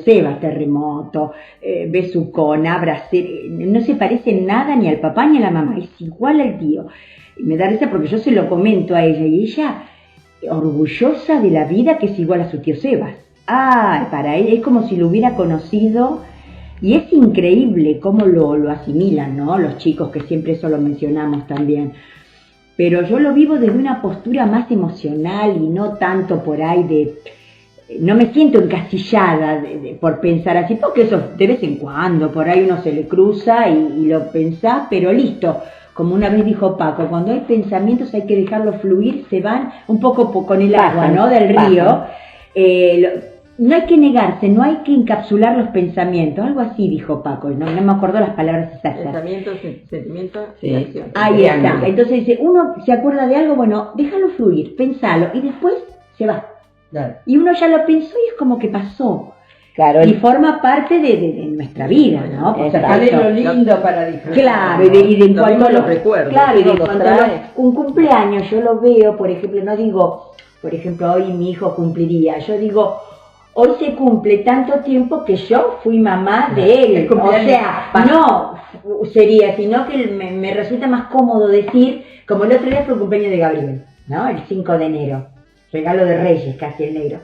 Seba, terremoto, besucona, bracero, no se parece en nada ni al papá ni a la mamá, es igual al tío. Y me da risa porque yo se lo comento a ella y ella orgullosa de la vida que es igual a su tío Sebas. Para ella es como si lo hubiera conocido, y es increíble cómo lo asimilan, ¿no? Los chicos, que siempre eso lo mencionamos también. Pero yo lo vivo desde una postura más emocional y no tanto por ahí de... No me siento encasillada por pensar así, porque eso de vez en cuando, por ahí uno se le cruza y lo pensás, pero listo. Como una vez dijo Paco, cuando hay pensamientos hay que dejarlos fluir, se van un poco con el agua, ¿no? Del río. No hay que negarse, no hay que encapsular los pensamientos, algo así dijo Paco, no me acuerdo las palabras exactas. Pensamientos, sentimientos, sí. Acción. Ahí está. Entonces dice, uno se acuerda de algo, bueno, déjalo fluir, pensalo, y después se va. Claro. Y uno ya lo pensó y es como que pasó. Claro, y forma parte de nuestra vida, ¿no? Sacarle lo lindo para disfrutar. Claro, y de en cuanto a los recuerdos. Claro, y de cuanto a un cumpleaños, yo lo veo, por ejemplo, no digo, por ejemplo, hoy mi hijo cumpliría, yo digo, hoy se cumple tanto tiempo que yo fui mamá de él. O sea, no sería, sino que me resulta más cómodo decir, como el otro día fue el cumpleaños de Gabriel, ¿no? El 5 de enero, regalo de Reyes, casi el negro.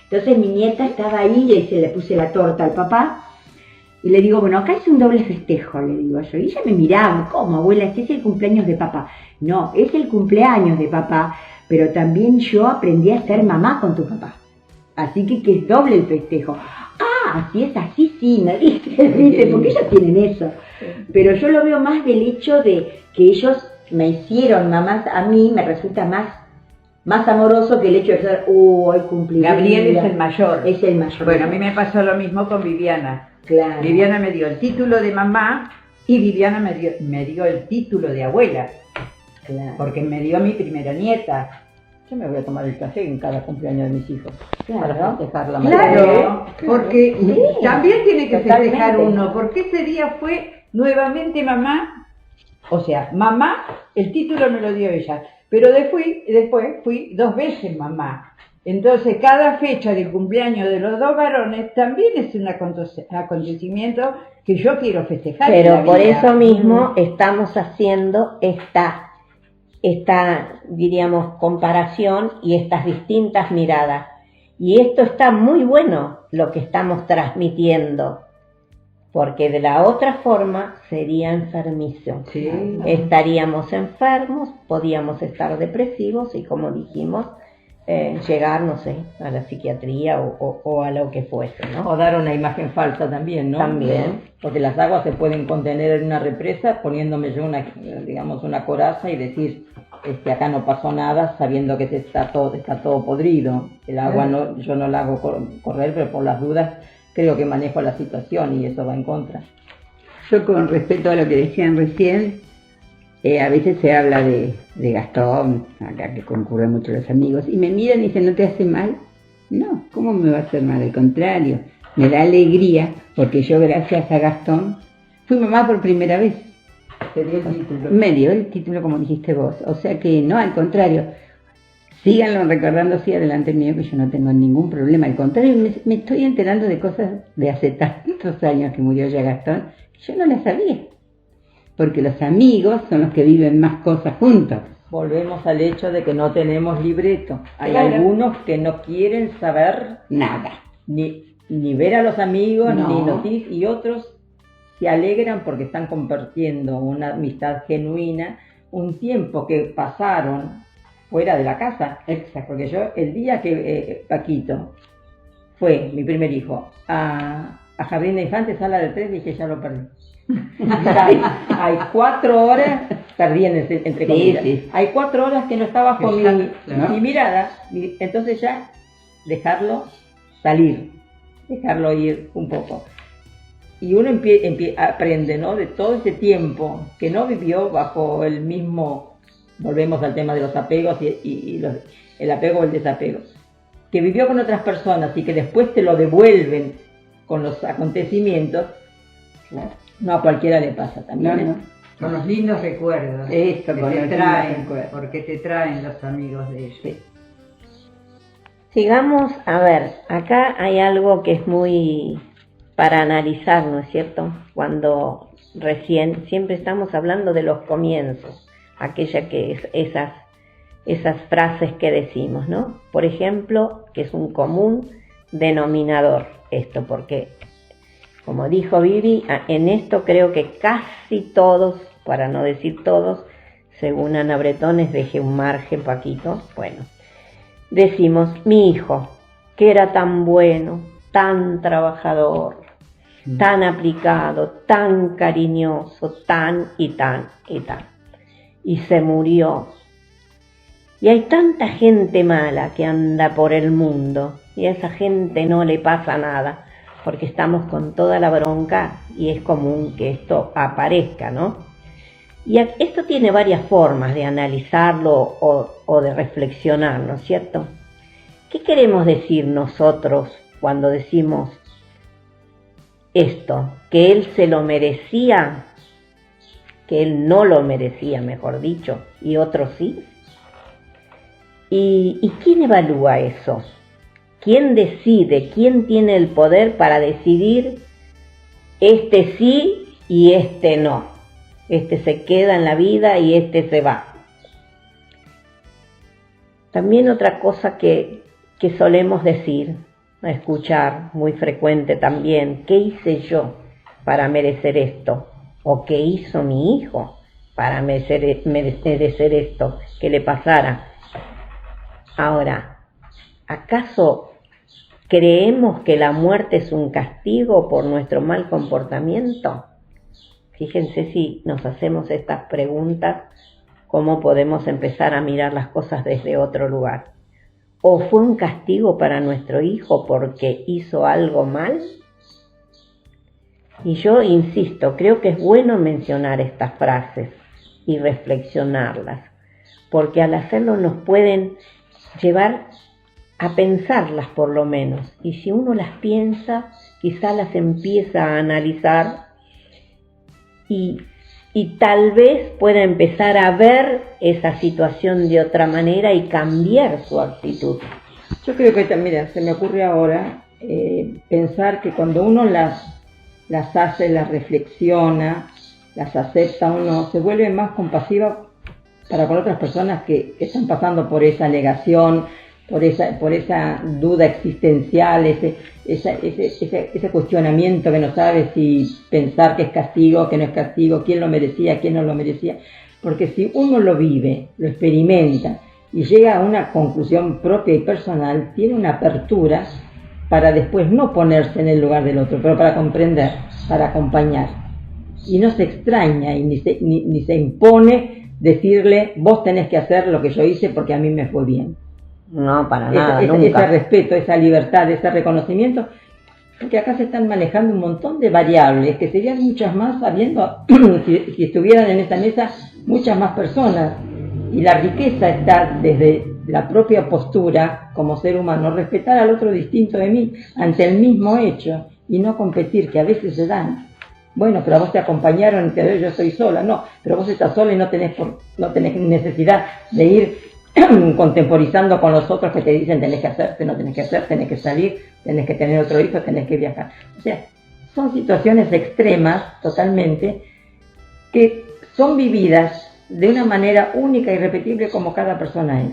Entonces mi nieta estaba ahí y se le puse la torta al papá y le digo, bueno, acá es un doble festejo, le digo yo. Y ella me miraba, ¿cómo, abuela? Este es el cumpleaños de papá. No, es el cumpleaños de papá, pero también yo aprendí a ser mamá con tu papá. Así que es doble el festejo. Ah, si es así, sí, me dice, porque ellos tienen eso. Pero yo lo veo más del hecho de que ellos me hicieron mamás, a mí me resulta más amoroso que el hecho de ser, hoy cumplí. Gabriel es el mayor. Es el mayor. Bueno, a mí me pasó lo mismo con Viviana. Claro. Viviana me dio el título de mamá y Viviana me dio el título de abuela. Claro. Porque me dio mi primera nieta. Yo me voy a tomar el café en cada cumpleaños de mis hijos. Claro. Para festejar la Claro. Porque Sí, también tiene que totalmente. festejar uno. Porque ese día fue nuevamente mamá. O sea, mamá, el título me lo dio ella. Pero después fui 2 veces mamá. Entonces, cada fecha del cumpleaños de los 2 varones también es un acontecimiento que yo quiero festejar. Pero por eso mismo estamos haciendo esta, diríamos, comparación y estas distintas miradas. Y esto está muy bueno, lo que estamos transmitiendo. Porque de la otra forma sería enfermizo. Sí. Estaríamos enfermos, podíamos estar depresivos y, como dijimos, llegar, no sé, a la psiquiatría o a lo que fuese, ¿no? O dar una imagen falsa también, ¿no? También. Porque las aguas se pueden contener en una represa poniéndome yo una coraza y decir, acá no pasó nada, sabiendo que está todo podrido. El agua yo no la hago correr, pero por las dudas creo que manejo la situación y eso va en contra. Yo, con respecto a lo que decían recién, a veces se habla de Gastón, acá que concurren mucho los amigos, y me miran y dicen, ¿no te hace mal? No, ¿cómo me va a hacer mal? Al contrario, me da alegría, porque yo, gracias a Gastón, fui mamá por primera vez. Te dio el título. Me dio el título, como dijiste vos. O sea que no, al contrario, síganlo recordando así adelante mío, que yo no tengo ningún problema. Al contrario, me estoy enterando de cosas de hace tantos años que murió ya Gastón, que yo no las sabía. Porque los amigos son los que viven más cosas juntos. Volvemos al hecho de que no tenemos libreto. Hay Claro. algunos que no quieren saber nada. Ni ver a los amigos, No. ni noticias, y otros se alegran porque están compartiendo una amistad genuina, un tiempo que pasaron fuera de la casa. Exacto. Porque yo, el día que Paquito fue, mi primer hijo, a Jardín de Infantes, sala de 3, dije, ya lo perdí. Hay 4 horas, perdí entre comillas, sí. hay 4 horas que no estaba con Exacto. mi mirada, entonces ya dejarlo salir, dejarlo ir un poco. Y uno aprende, ¿no?, de todo ese tiempo que no vivió bajo el mismo, volvemos al tema de los apegos y el apego o el desapego, que vivió con otras personas y que después te lo devuelven con los acontecimientos. Claro. No a cualquiera le pasa también. No. Con los lindos recuerdos. Esto, que con te los traen, lindos recuerdos. porque te traen los amigos de ellos. Sí. Sigamos, a ver, acá hay algo que es muy para analizar, ¿no es cierto? Cuando recién, siempre estamos hablando de los comienzos, aquella que es esas frases que decimos, ¿no? Por ejemplo, que es un común denominador esto, porque como dijo Vivi, en esto creo que casi todos, para no decir todos, según Ana Bretones, dejé un margen, Paquito, bueno, decimos, mi hijo, que era tan bueno, tan trabajador, tan aplicado, tan cariñoso, tan y tan y tan, y se murió. Y hay tanta gente mala que anda por el mundo, y a esa gente no le pasa nada, porque estamos con toda la bronca y es común que esto aparezca, ¿no? Y esto tiene varias formas de analizarlo o de reflexionar, ¿no es cierto? ¿Qué queremos decir nosotros cuando decimos esto, que él se lo merecía, que él no lo merecía, mejor dicho, y otros sí. ¿Y quién evalúa eso? ¿Quién decide? ¿Quién tiene el poder para decidir este sí y este no? Este se queda en la vida y este se va. También otra cosa que solemos decir, escuchar muy frecuente también, ¿qué hice yo para merecer esto? ¿O qué hizo mi hijo para merecer esto que le pasara? Ahora, ¿acaso creemos que la muerte es un castigo por nuestro mal comportamiento? Fíjense si nos hacemos estas preguntas, cómo podemos empezar a mirar las cosas desde otro lugar. ¿O fue un castigo para nuestro hijo porque hizo algo mal? Y yo insisto, creo que es bueno mencionar estas frases y reflexionarlas, porque al hacerlo nos pueden llevar a pensarlas por lo menos. Y si uno las piensa, quizá las empieza a analizar y tal vez pueda empezar a ver esa situación de otra manera y cambiar su actitud. Yo creo que, mira, se me ocurre ahora pensar que cuando uno las hace, las reflexiona, las acepta, uno se vuelve más compasiva para con otras personas que están pasando por esa negación, por esa duda existencial, ese cuestionamiento que no sabe si pensar que es castigo, que no es castigo, quién lo merecía, quién no lo merecía. Porque si uno lo vive, lo experimenta y llega a una conclusión propia y personal, tiene una apertura para después no ponerse en el lugar del otro, pero para comprender, para acompañar. Y no se extraña y ni se impone decirle, vos tenés que hacer lo que yo hice porque a mí me fue bien. No, para nada, nunca. Ese respeto, esa libertad, ese reconocimiento, porque acá se están manejando un montón de variables, que serían muchas más sabiendo, si estuvieran en esta mesa, muchas más personas. Y la riqueza está desde la propia postura como ser humano, respetar al otro distinto de mí, ante el mismo hecho, y no competir, que a veces se dan. Bueno, pero a vos te acompañaron, yo estoy sola. No, pero vos estás sola y no tenés necesidad de ir contemporizando con los otros que te dicen tenés que hacerte, no tenés que hacer, tenés que salir, tenés que tener otro hijo, tenés que viajar. O sea, son situaciones extremas totalmente que son vividas de una manera única y irrepetible como cada persona es,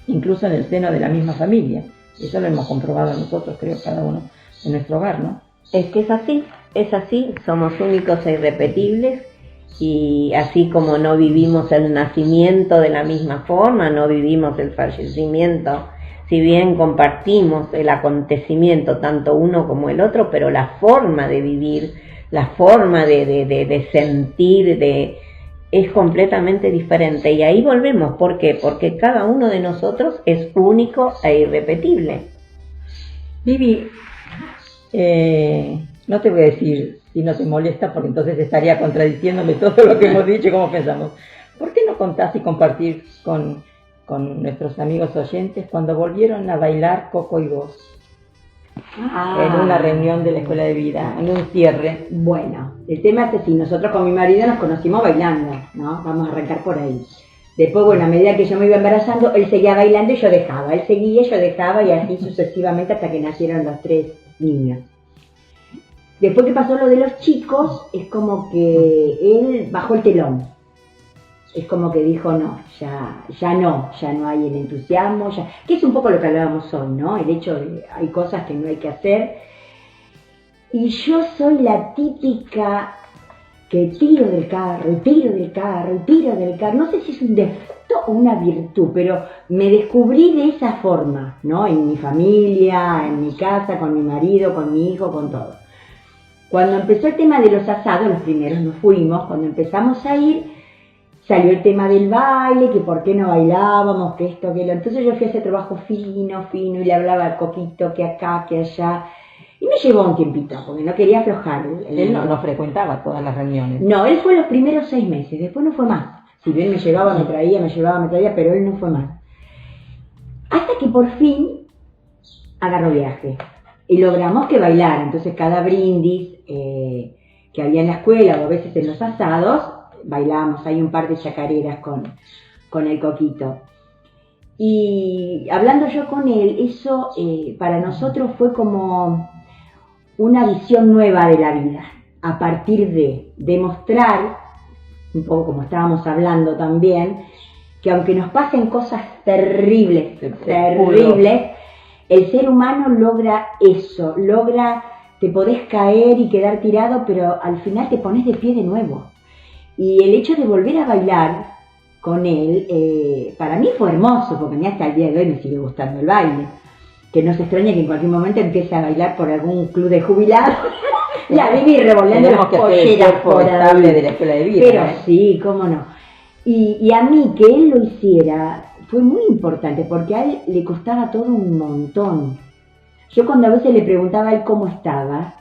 incluso en el seno de la misma familia. Eso lo hemos comprobado nosotros, creo, cada uno en nuestro hogar, ¿no? Es que es así, somos únicos e irrepetibles. Y así como no vivimos el nacimiento de la misma forma, no vivimos el fallecimiento, si bien compartimos el acontecimiento tanto uno como el otro, pero la forma de vivir, la forma de sentir, es completamente diferente. Y ahí volvemos, ¿por qué? Porque cada uno de nosotros es único e irrepetible. Vivi, no te voy a decir si no te molesta, porque entonces estaría contradiciéndome todo lo que hemos dicho y cómo pensamos. ¿Por qué no contás y compartir con nuestros amigos oyentes cuando volvieron a bailar Coco y vos? En una reunión de la Escuela de Vida, en un cierre. Bueno, el tema es así, nosotros con mi marido nos conocimos bailando, ¿no? Vamos a arrancar por ahí. Después, bueno, a medida que yo me iba embarazando, él seguía bailando y yo dejaba. Él seguía, yo dejaba y así sucesivamente hasta que nacieron los 3 niños. Después que pasó lo de los chicos, es como que él bajó el telón. Es como que dijo, no, ya no hay el entusiasmo, que es un poco lo que hablábamos hoy, ¿no? El hecho de hay cosas que no hay que hacer. Y yo soy la típica que tiro del carro, no sé si es un defecto o una virtud, pero me descubrí de esa forma, ¿no? En mi familia, en mi casa, con mi marido, con mi hijo, con todo. Cuando empezó el tema de los asados, los primeros nos fuimos, cuando empezamos a ir, salió el tema del baile, que por qué no bailábamos, que esto, que lo. Entonces yo fui a hacer trabajo fino, y le hablaba al Coquito, que acá, que allá. Y me llevó un tiempito, porque no quería aflojar. Él no frecuentaba todas las reuniones. No, él fue los primeros 6 meses, después no fue más. Si bien me llevaba, me traía, pero él no fue más. Hasta que por fin agarró viaje. y logramos que bailara. Entonces cada brindis que había en la escuela o a veces en los asados, bailábamos ahí un par de chacareras con el Coquito. Y hablando yo con él, eso para nosotros fue como una visión nueva de la vida, a partir de demostrar, un poco como estábamos hablando también, que aunque nos pasen cosas terribles, el ser humano logra eso, te podés caer y quedar tirado, pero al final te pones de pie de nuevo. Y el hecho de volver a bailar con él, para mí fue hermoso, porque a mí hasta el día de hoy me sigue gustando el baile. Que no se extraña que en cualquier momento empiece a bailar por algún club de jubilados. Ya viví revolviendo las polleras por ahí. De la escuela de vida. Pero sí, cómo no. Y a mí que él lo hiciera fue muy importante, porque a él le costaba todo un montón. Yo cuando a veces le preguntaba a él cómo estaba,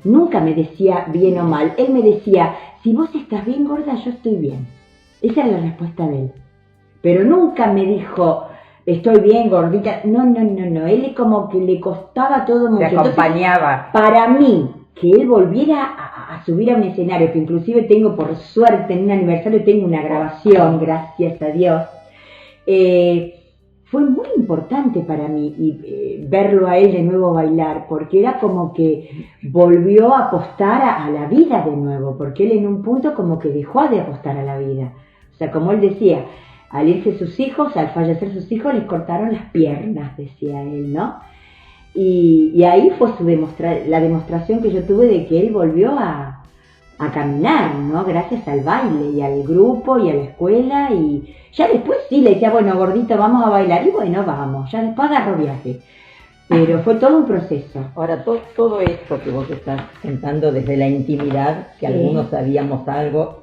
nunca me decía bien o mal. Él me decía, si vos estás bien gorda, yo estoy bien. Esa era la respuesta de él. Pero nunca me dijo, estoy bien gordita. No. Él como que le costaba todo mucho. Te acompañaba. Entonces, para mí, que él volviera a subir a un escenario, que inclusive tengo por suerte en un aniversario, tengo una grabación, gracias a Dios, fue muy importante para mí verlo a él de nuevo bailar, porque era como que volvió a apostar a la vida de nuevo, porque él en un punto como que dejó de apostar a la vida. O sea, como él decía, al irse sus hijos, al fallecer sus hijos, les cortaron las piernas, decía él, ¿no? Y ahí fue la demostración que yo tuve de que él volvió a caminar, ¿no? Gracias al baile y al grupo y a la escuela, y ya después sí le decía, bueno, gordito, vamos a bailar, y bueno, vamos, ya después agarró viaje. Pero fue todo un proceso. Ahora, todo esto que vos estás contando desde la intimidad, que sí, algunos sabíamos algo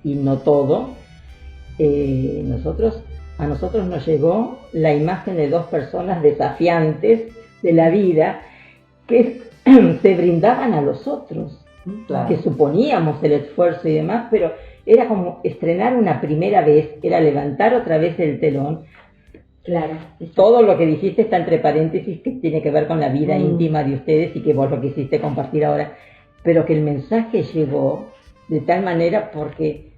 y no todo, a nosotros nos llegó la imagen de dos personas desafiantes de la vida que se brindaban a los otros, claro, que suponíamos el esfuerzo y demás, pero era como estrenar una primera vez, era levantar otra vez el telón. Claro. Todo lo que dijiste está entre paréntesis, que tiene que ver con la vida íntima de ustedes y que vos lo quisiste compartir ahora, pero que el mensaje llegó de tal manera, porque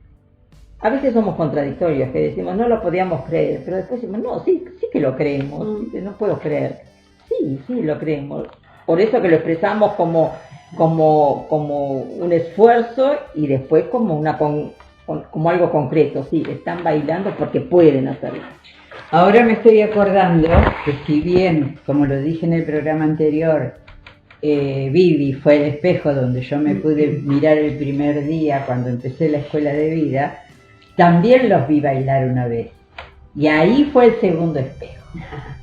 a veces somos contradictorios, que decimos no lo podíamos creer, pero después decimos no, sí que lo creemos, no puedo creer. Sí, lo creemos. Por eso que lo expresamos como un esfuerzo y después como como algo concreto. Sí, están bailando porque pueden hacerlo. Ahora me estoy acordando que si bien, como lo dije en el programa anterior, Vivi fue el espejo donde yo me pude mirar el primer día cuando empecé la escuela de vida, también los vi bailar una vez. Y ahí fue el segundo espejo.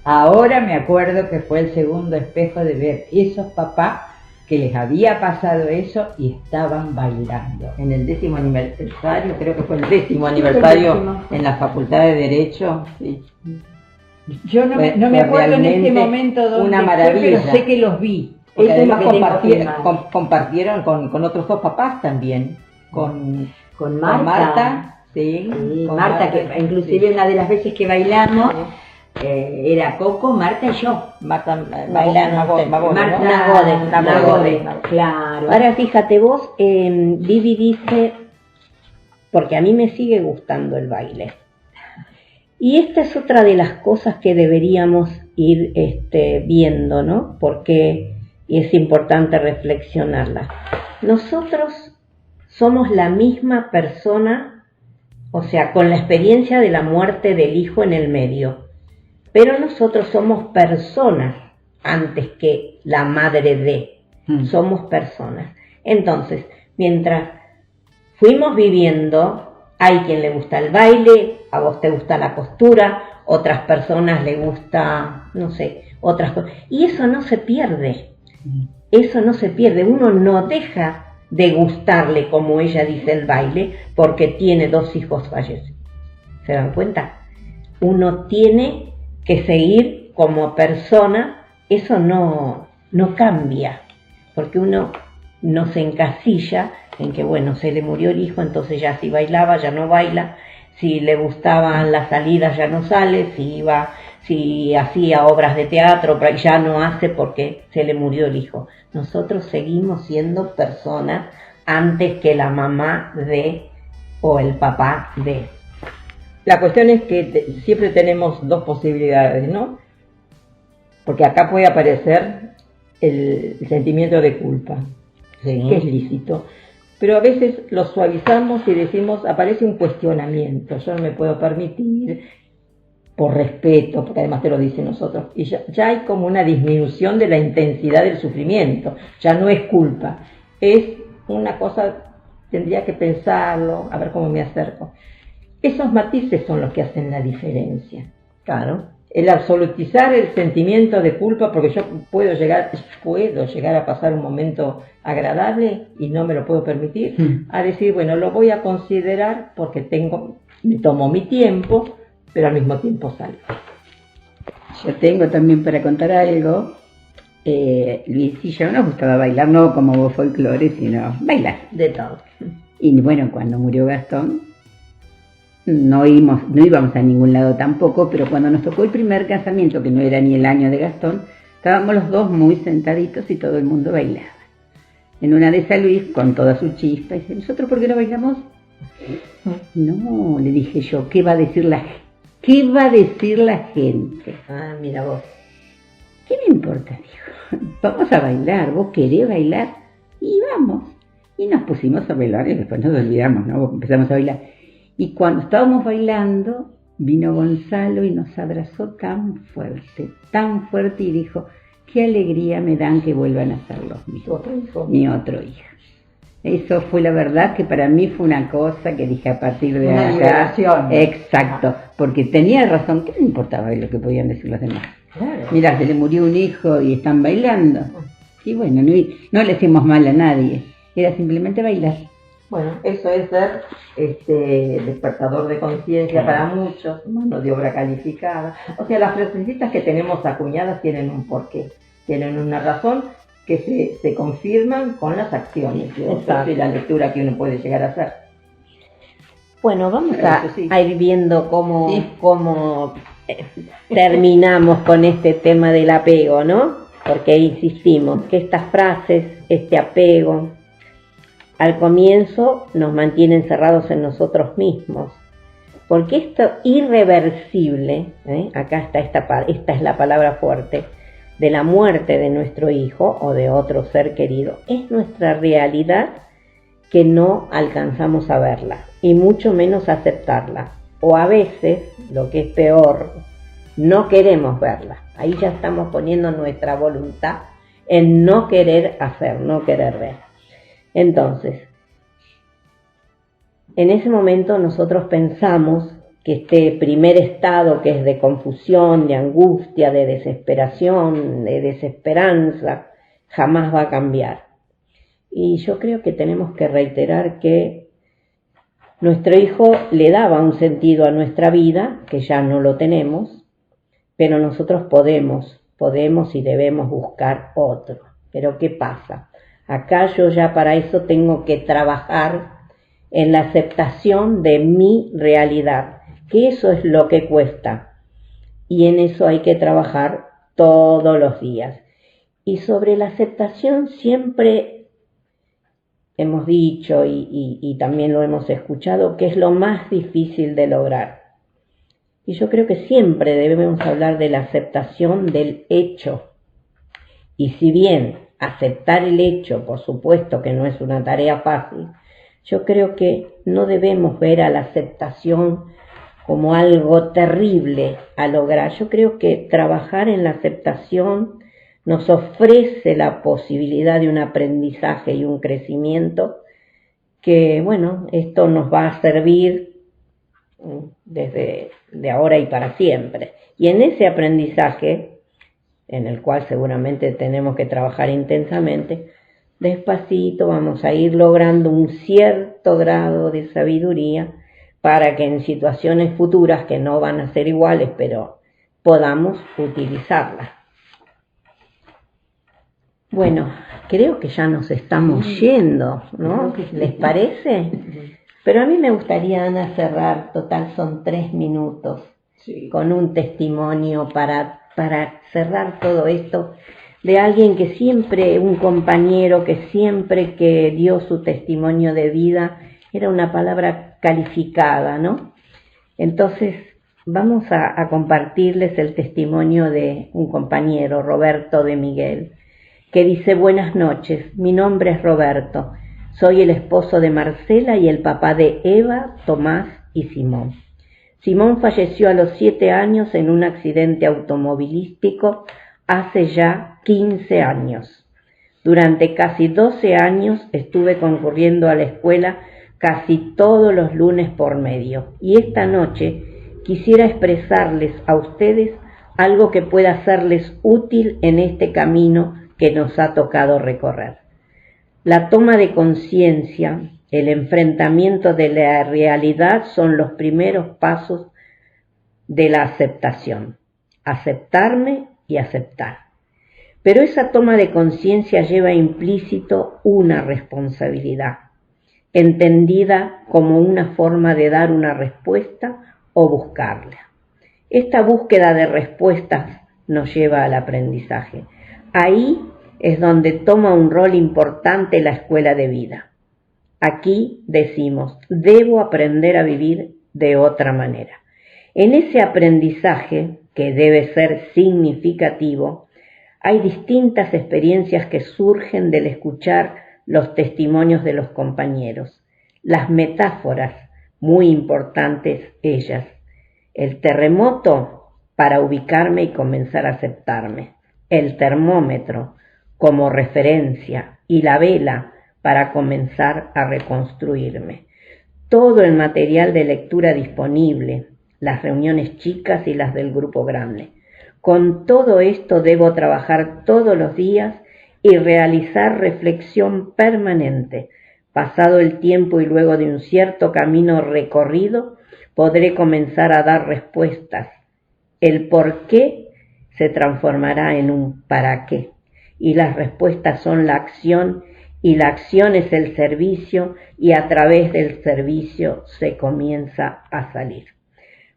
Ahora me acuerdo que fue el segundo espejo de ver esos papás que les había pasado eso y estaban bailando. En el 10º aniversario, creo que fue el 10º aniversario en la Facultad de Derecho. Sí. Yo no me acuerdo en este momento dónde una maravilla, pero sé que los vi. Porque además compartieron con otros dos papás también, con Marta, sí, con Marta, que inclusive una de las veces que bailamos, era Coco, Marta y yo. Marta bailando, Nagode, claro. Ahora fíjate vos, Vivi dice, porque a mí me sigue gustando el baile. Y esta es otra de las cosas que deberíamos ir viendo, ¿no? Porque es importante reflexionarla. Nosotros somos la misma persona, o sea, con la experiencia de la muerte del hijo en el medio. Pero nosotros somos personas antes que la madre de. Somos personas. Entonces, mientras fuimos viviendo, hay quien le gusta el baile, a vos te gusta la costura, otras personas le gusta, no sé, otras cosas. Y eso no se pierde. Eso no se pierde. Uno no deja de gustarle, como ella dice, el baile, porque tiene 2 hijos fallecidos. ¿Se dan cuenta? Uno tiene que seguir como persona, eso no cambia, porque uno no se encasilla en que, bueno, se le murió el hijo, entonces ya si bailaba, ya no baila, si le gustaban las salidas, ya no sale, si hacía obras de teatro, ya no hace porque se le murió el hijo. Nosotros seguimos siendo personas antes que la mamá de o el papá de. La cuestión es que siempre tenemos dos posibilidades, ¿no? Porque acá puede aparecer el sentimiento de culpa, Sí. que es lícito. Pero a veces lo suavizamos y decimos, aparece un cuestionamiento, yo no me puedo permitir, por respeto, porque además te lo dicen nosotros, y ya hay como una disminución de la intensidad del sufrimiento, ya no es culpa, es una cosa, tendría que pensarlo, a ver cómo me acerco. Esos matices son los que hacen la diferencia. Claro. El absolutizar el sentimiento de culpa, porque yo puedo llegar a pasar un momento agradable y no me lo puedo permitir, a decir, bueno, lo voy a considerar porque me tomo mi tiempo, pero al mismo tiempo salgo. Yo tengo también para contar algo. Luis y yo nos gustaba bailar, no como vos folclore, sino bailar. De todo. Y bueno, cuando murió Gastón, no íbamos a ningún lado tampoco, pero cuando nos tocó el primer casamiento, que no era ni el año de Gastón, estábamos los dos muy sentaditos y todo el mundo bailaba. En una de esas Luis, con toda su chispa, dice, ¿nosotros por qué no bailamos? No, le dije yo, ¿qué va a decir la gente? ¿Qué va a decir la gente? Ah, mira vos. ¿Qué me importa? Dijo, vamos a bailar, vos querés bailar, y vamos. Y nos pusimos a bailar y después nos olvidamos, ¿no? Empezamos a bailar. Y cuando estábamos bailando, vino Gonzalo y nos abrazó tan fuerte y dijo, qué alegría me dan que vuelvan a ser los míos, mi otro hijo. Eso fue la verdad que para mí fue una cosa que dije a partir de una acá. liberación. Exacto, porque tenía razón, ¿qué me importaba lo que podían decir los demás? Claro. Mirá, se le murió un hijo y están bailando. Y bueno, no le hacemos mal a nadie, era simplemente bailar. Bueno, eso es ser despertador de conciencia para muchos, mano de obra calificada. O sea, las frasecitas que tenemos acuñadas tienen un porqué, tienen una razón que se confirman con las acciones. Esa es la lectura que uno puede llegar a hacer. Bueno, vamos a ir viendo cómo terminamos con este tema del apego, ¿no? Porque insistimos que estas frases, este apego, al comienzo nos mantiene encerrados en nosotros mismos, porque esto irreversible, acá está esta es la palabra fuerte, de la muerte de nuestro hijo o de otro ser querido, es nuestra realidad que no alcanzamos a verla y mucho menos aceptarla, o a veces, lo que es peor, no queremos verla. Ahí ya estamos poniendo nuestra voluntad en no querer hacer, no querer ver. Entonces, en ese momento nosotros pensamos que este primer estado, que es de confusión, de angustia, de desesperación, de desesperanza, jamás va a cambiar. Y yo creo que tenemos que reiterar que nuestro hijo le daba un sentido a nuestra vida, que ya no lo tenemos, pero nosotros podemos y debemos buscar otro. Pero ¿qué pasa? Acá yo ya para eso tengo que trabajar en la aceptación de mi realidad, que eso es lo que cuesta. Y en eso hay que trabajar todos los días. Y sobre la aceptación siempre hemos dicho y también lo hemos escuchado, que es lo más difícil de lograr. Y yo creo que siempre debemos hablar de la aceptación del hecho. Y si bien aceptar el hecho, por supuesto que no es una tarea fácil, yo creo que no debemos ver a la aceptación como algo terrible a lograr. Yo creo que trabajar en la aceptación nos ofrece la posibilidad de un aprendizaje y un crecimiento que, bueno, esto nos va a servir desde de ahora y para siempre. Y en ese aprendizaje, en el cual seguramente tenemos que trabajar intensamente, despacito vamos a ir logrando un cierto grado de sabiduría para que en situaciones futuras que no van a ser iguales, pero podamos utilizarla. Bueno, creo que ya nos estamos yendo, ¿no? ¿Les parece? Pero a mí me gustaría, Ana, cerrar, total son 3 minutos, con un testimonio para cerrar todo esto, de alguien que siempre, un compañero que siempre que dio su testimonio de vida, era una palabra calificada, ¿no? Entonces, vamos a compartirles el testimonio de un compañero, Roberto de Miguel, que dice: buenas noches, mi nombre es Roberto, soy el esposo de Marcela y el papá de Eva, Tomás y Simón. Simón falleció a los 7 años en un accidente automovilístico hace ya 15 años. Durante casi 12 años estuve concurriendo a la escuela casi todos los lunes por medio, y esta noche quisiera expresarles a ustedes algo que pueda serles útil en este camino que nos ha tocado recorrer. La toma de conciencia, el enfrentamiento de la realidad son los primeros pasos de la aceptación. Aceptarme y aceptar. Pero esa toma de conciencia lleva implícito una responsabilidad, entendida como una forma de dar una respuesta o buscarla. Esta búsqueda de respuestas nos lleva al aprendizaje. Ahí es donde toma un rol importante la escuela de vida. Aquí decimos, debo aprender a vivir de otra manera. En ese aprendizaje, que debe ser significativo, hay distintas experiencias que surgen del escuchar los testimonios de los compañeros. Las metáforas, muy importantes ellas. El terremoto, para ubicarme y comenzar a aceptarme. El termómetro, como referencia, y la vela, para comenzar a reconstruirme. Todo el material de lectura disponible, las reuniones chicas y las del grupo grande. Con todo esto debo trabajar todos los días y realizar reflexión permanente. Pasado el tiempo y luego de un cierto camino recorrido, podré comenzar a dar respuestas. El por qué se transformará en un para qué. Y las respuestas son la acción, y la acción es el servicio, y a través del servicio se comienza a salir.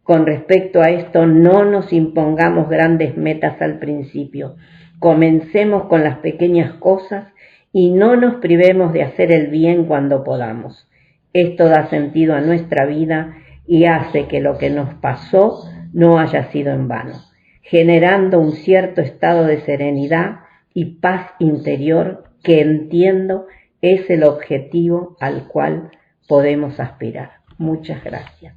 Con respecto a esto, no nos impongamos grandes metas al principio. Comencemos con las pequeñas cosas y no nos privemos de hacer el bien cuando podamos. Esto da sentido a nuestra vida y hace que lo que nos pasó no haya sido en vano, generando un cierto estado de serenidad y paz interior que entiendo es el objetivo al cual podemos aspirar. Muchas gracias.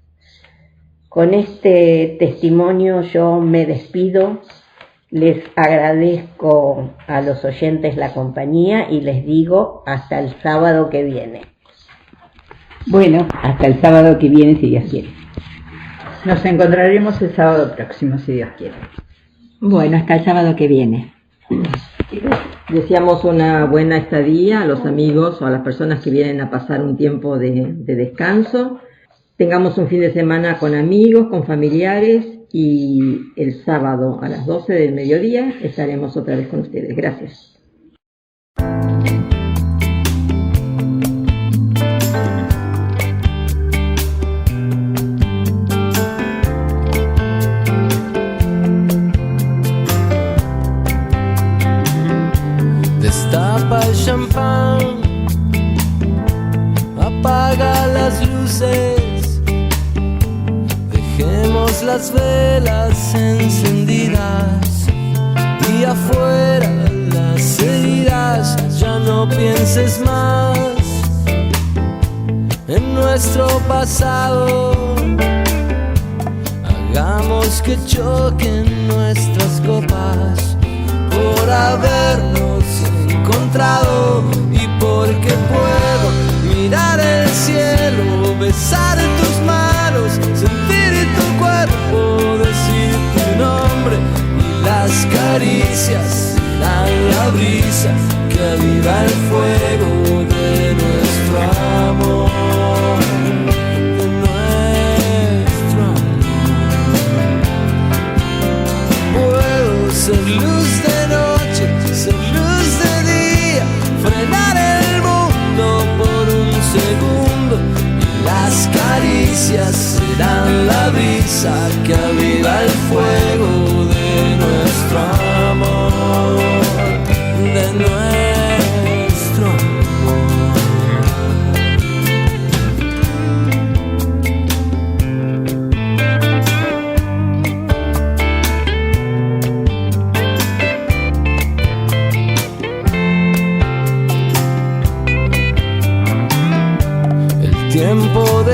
Con este testimonio yo me despido, les agradezco a los oyentes la compañía y les digo hasta el sábado que viene. Bueno, hasta el sábado que viene, si Dios quiere. Nos encontraremos el sábado próximo, si Dios quiere. Bueno, hasta el sábado que viene. Deseamos una buena estadía a los amigos o a las personas que vienen a pasar un tiempo de descanso. Tengamos un fin de semana con amigos, con familiares, y el sábado a las 12 del mediodía estaremos otra vez con ustedes. Gracias. Destapa el champán, apaga las luces, dejemos las velas encendidas y afuera las heridas. Ya no pienses más en nuestro pasado, hagamos que choquen nuestras copas por habernos encontrado y porque puedo mirar el cielo, besar tus manos, sentir tu cuerpo, decir tu nombre, y las caricias dan la brisa que aviva el fuego de nuestro amor. Ser luz de noche, ser luz de día, frenar el mundo por un segundo, y las caricias serán la brisa que aviva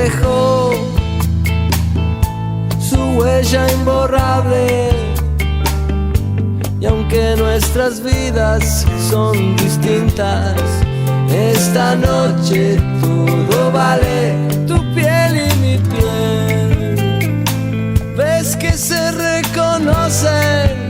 dejó su huella imborrable. Y aunque nuestras vidas son distintas, esta noche todo vale, tu piel y mi piel. Ves que se reconocen,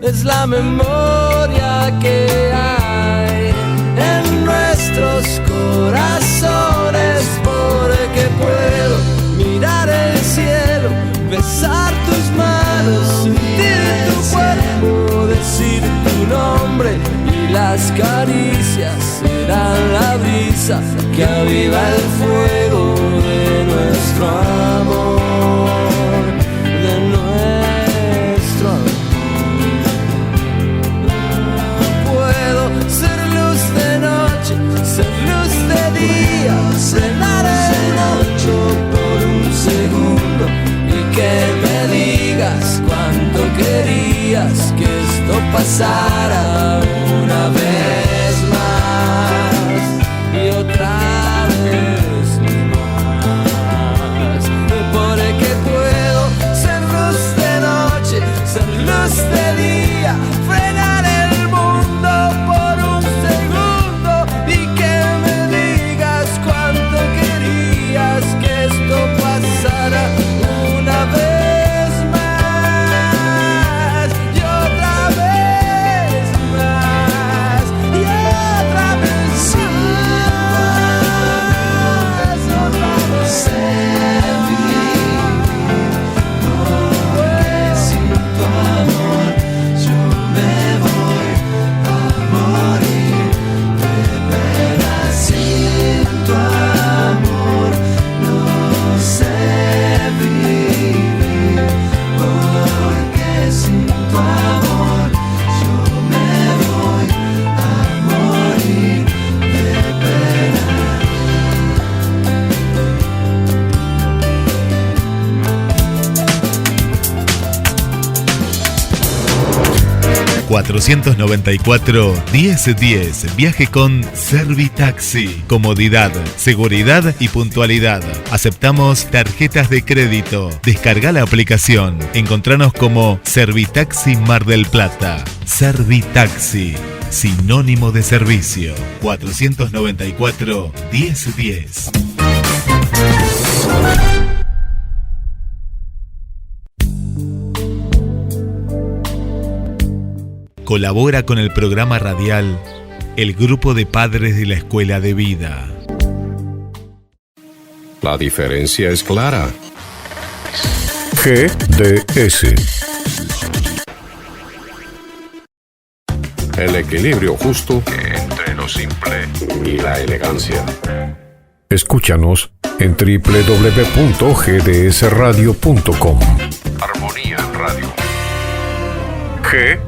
es la memoria que hay en nuestros corazones. Porque puedo mirar el cielo, besar tus manos, sentir tu cuerpo, decir tu nombre, y las caricias serán la brisa que aviva el fuego de nuestro amor, de nuestro amor. Puedo ser luz de noche, ser luz de día, frenar el ocho por un segundo, y que me digas cuánto querías que esto pasara una vez más y otra vez más. Porque puedo ser luz de noche, ser luz de día, frenar el mundo por un segundo, y que me digas cuánto querías que esto pasara una vez más y otra vez más y otra vez más, otra vez. Porque sin tu amor yo me voy a morir de pena. Sin tu amor no sé vivir, porque sin tu amor yo me voy a morir de pena. 494-1010. Viaje con Servitaxi. Comodidad, seguridad y puntualidad. Aceptamos tarjetas de crédito. Descarga la aplicación. Encontranos como Servitaxi Mar del Plata. Servitaxi, sinónimo de servicio. 494-1010. Colabora con el programa radial el grupo de padres de la Escuela de Vida. La diferencia es clara. GDS. El equilibrio justo entre lo simple y la elegancia. Escúchanos en www.gdsradio.com. Armonía en Radio. GDS.